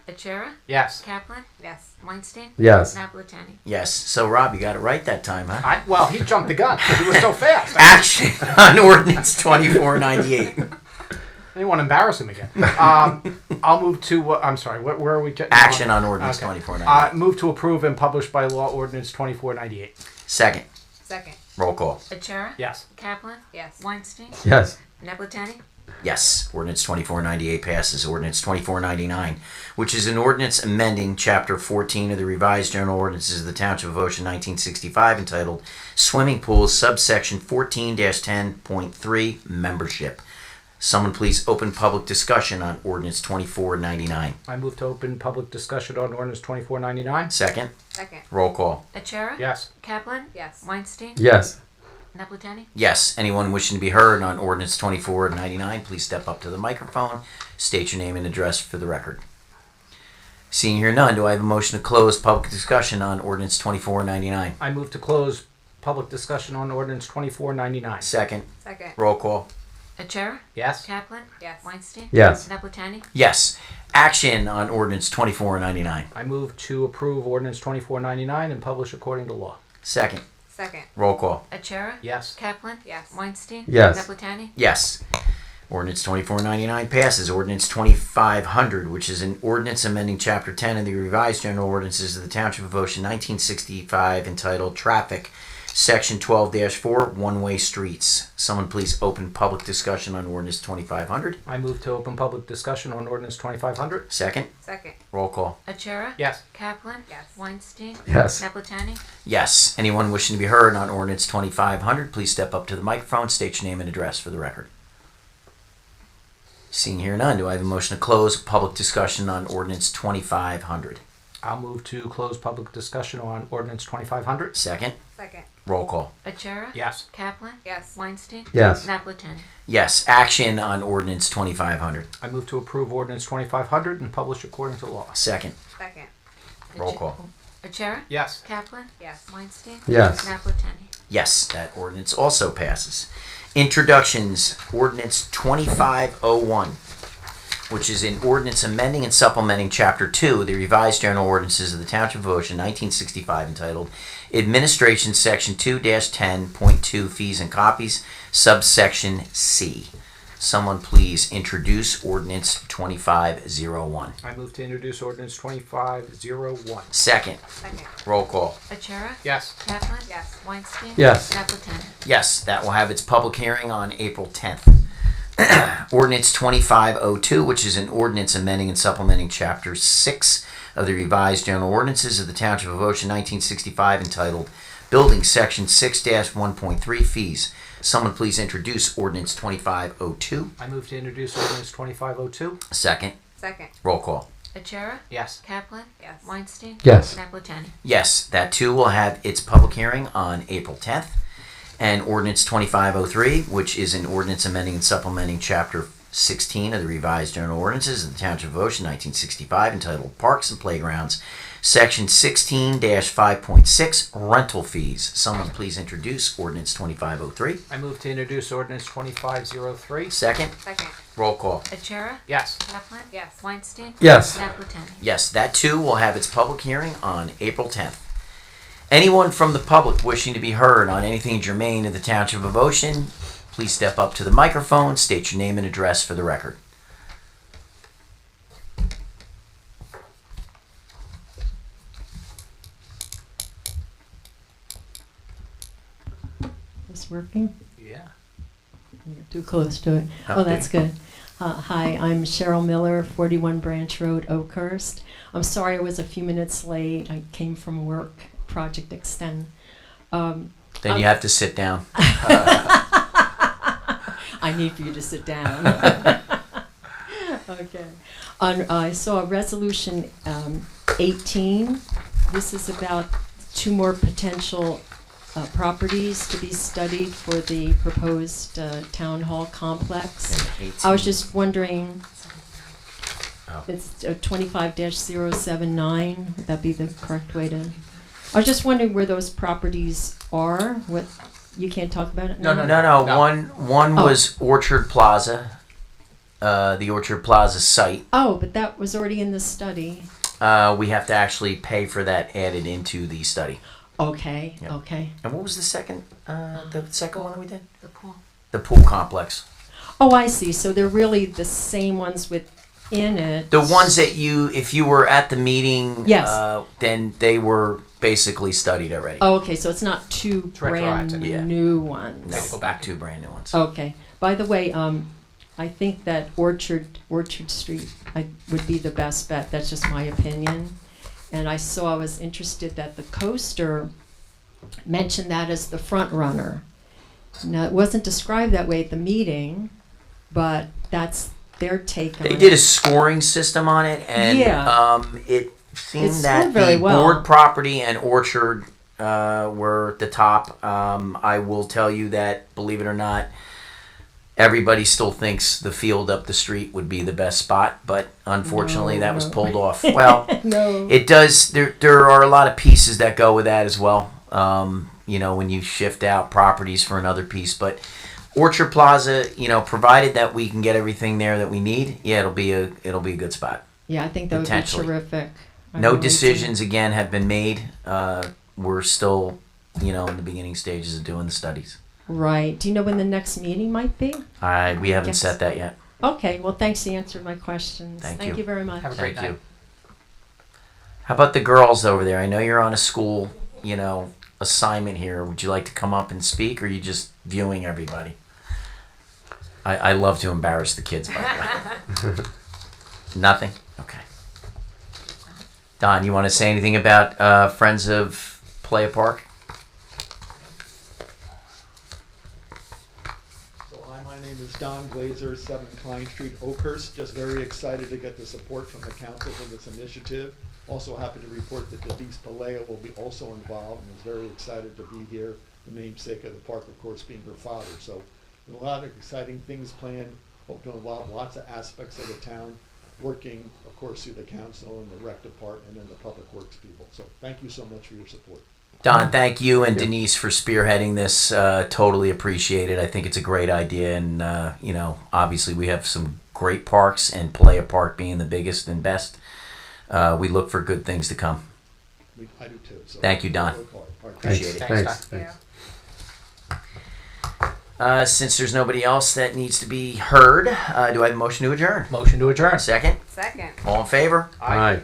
Achara? Yes. Kaplan? Yes. Weinstein? Yes. Napolitani? Yes. So, Rob, you got it right that time, huh? Well, he jumped the gun. He was so fast. Action on Ordinance 2498. I didn't want to embarrass him again. I'll move to, I'm sorry, where are we? Action on Ordinance Okay. 2498. Move to approve and publish by law Ordinance 2498. Second. Second. Roll call. Achara? Yes. Kaplan? Yes. Weinstein? Yes. Napolitani? Yes. Ordinance 2498 passes. Ordinance 2499, which is an ordinance amending Chapter 14 of the revised general ordinances of the Township of Ocean 1965 entitled Swimming Pools, subsection 14-10.3 Membership. Someone please open public discussion on Ordinance 2499. I move to open public discussion on Ordinance 2499. Second. Second. Roll call. Achara? Yes. Kaplan? Yes. Weinstein? Yes. Napolitani? Yes. Anyone wishing to be heard on Ordinance 2499, please step up to the microphone, state your name and address for the record. Seeing here none, do I have a motion to close public discussion on Ordinance 2499? I move to close public discussion on Ordinance 2499. Second. Second. Roll call. Achara? Yes. Kaplan? Yes. Weinstein? Yes. Naplatani? Yes. Action on ordinance 2499. I move to approve ordinance 2499 and publish according to law. Second. Second. Roll call. Achara? Yes. Kaplan? Yes. Weinstein? Yes. Naplatani? Yes. Ordinance 2499 passes. Ordinance 2500, which is an ordinance amending Chapter 10 of the Revised General Ordinances of the Township of Ocean 1965 entitled Traffic, Section 12-4, One-Way Streets. Someone please open public discussion on ordinance 2500. I move to open public discussion on ordinance 2500. Second. Second. Roll call. Achara? Yes. Kaplan? Yes. Weinstein? Yes. Naplatani? Yes. Anyone wishing to be heard on ordinance 2500, please step up to the microphone, state your name and address for the record. Seeing here none, do I have a motion to close public discussion on ordinance 2500? I'll move to close public discussion on ordinance 2500. Second. Second. Roll call. Achara? Yes. Kaplan? Yes. Weinstein? Yes. Naplatani? Yes. Action on ordinance 2500. I move to approve ordinance 2500 and publish according to law. Second. Second. Roll call. Achara? Yes. Kaplan? Yes. Weinstein? Yes. Naplatani? Yes, that ordinance also passes. Introductions. Ordinance 2501, which is an ordinance amending and supplementing Chapter 2 of the Revised General Ordinances of the Township of Ocean 1965 entitled Administration Section 2-10.2 Fees and Copies, subsection C. Someone please introduce ordinance 2501. I move to introduce ordinance 2501. Second. Second. Roll call. Achara? Yes. Kaplan? Yes. Weinstein? Yes. Naplatani? Yes, that will have its public hearing on April 10th. Ordinance 2502, which is an ordinance amending and supplementing Chapter 6 of the Revised General Ordinances of the Township of Ocean 1965 entitled Building Section 6-1.3 Fees. Someone please introduce ordinance 2502. I move to introduce ordinance 2502. Second. Second. Roll call. Achara? Yes. Kaplan? Yes. Weinstein? Yes. Naplatani? Yes, that too will have its public hearing on April 10th. And ordinance 2503, which is an ordinance amending and supplementing Chapter 16 of the Revised General Ordinances of the Township of Ocean 1965 entitled Parks and Playgrounds, Section 16-5.6 Rental Fees. Someone please introduce ordinance 2503. I move to introduce ordinance 2503. Second. Second. Roll call. Achara? Yes. Kaplan? Yes. Weinstein? Yes. Naplatani? Yes, that too will have its public hearing on April 10th. Anyone from the public wishing to be heard on anything germane to the Township of Ocean, please step up to the microphone, state your name and address for the record. Is this working? Yeah. You're too close to it. Oh, that's good. Hi, I'm Cheryl Miller, 41 Branch Road, Oakhurst. I'm sorry I was a few minutes late. I came from work, Project Extend. Then you have to sit down. I need for you to sit down. Okay. I saw Resolution 18. This is about 2 more potential properties to be studied for the proposed town hall complex. I was just wondering, it's 25-079, would that be the correct way to? I was just wondering where those properties are. What, you can't talk about it now? No. No. One Oh. was Orchard Plaza, the Orchard Plaza site. Oh, but that was already in the study. We have to actually pay for that added into the study. Okay, Yep. okay. And what was the second one that we did? The pool. The pool complex. Oh, I see. So they're really the same ones within it. The ones that if you were at the meeting, Yes. then they were basically studied already. Oh, okay. So it's not 2 It's brand retroactive. Yeah. new ones. No, go back to brand new ones. Okay. By the way, I think that Orchard Street would be the best bet. That's just my opinion. And I was interested that the coaster mentioned that as the front runner. Now, it wasn't described that way at the meeting, but that's their take on it. They did a scoring system on it, and Yeah. it seemed It that scored very the well. board property and Orchard were at the top. I will tell you that, believe it or not, everybody still thinks the field up the street would be the best spot, but unfortunately that was No. pulled off. Well, No. it does. There are a lot of pieces that go with that as well. When you shift out properties for another piece, but Orchard Plaza, you know, provided that we can get everything there that we need, yeah, it'll be a good spot. Yeah, I think that would be Potentially. terrific. I No really do. decisions again have been made. We're still, you know, in the beginning stages of doing the studies. Right. Do you know when the next meeting might be? We haven't Yes. set that yet. Okay, well, thanks, you answered my questions. Thank Thank you. you very much. Have a great Thank night. you. How about the girls over there? I know you're on a school, you know, assignment here. Would you like to come up and speak, or are you just viewing everybody? I love to embarrass the kids, by the way. Nothing? Okay. Don, you want to say anything about Friends of Playa Park? So hi, my name is Don Glazer, 7 Klein Street, Oakhurst. Just very excited to get the support from the council for this initiative. Also happy to report that Denise Palea will be also involved and is very excited to be here. The namesake of the park, of course, being her father. So a lot of exciting things planned. Hope to involve lots of aspects of the town, working, of course, through the council and the rec department and the public works people. So thank you so much for your support. Don, thank you and Denise for spearheading this. Totally appreciate it. I think it's a great idea, and you know, obviously we have some great parks, and Playa Park being the biggest and best. We look for good things to come. I do too. So Thank you, Don. work hard. All right, Appreciate it. Thanks, Thanks. Since there's nobody else that needs to be heard, do I have a motion to adjourn? Motion to adjourn. Second? Second. All in favor? Aye.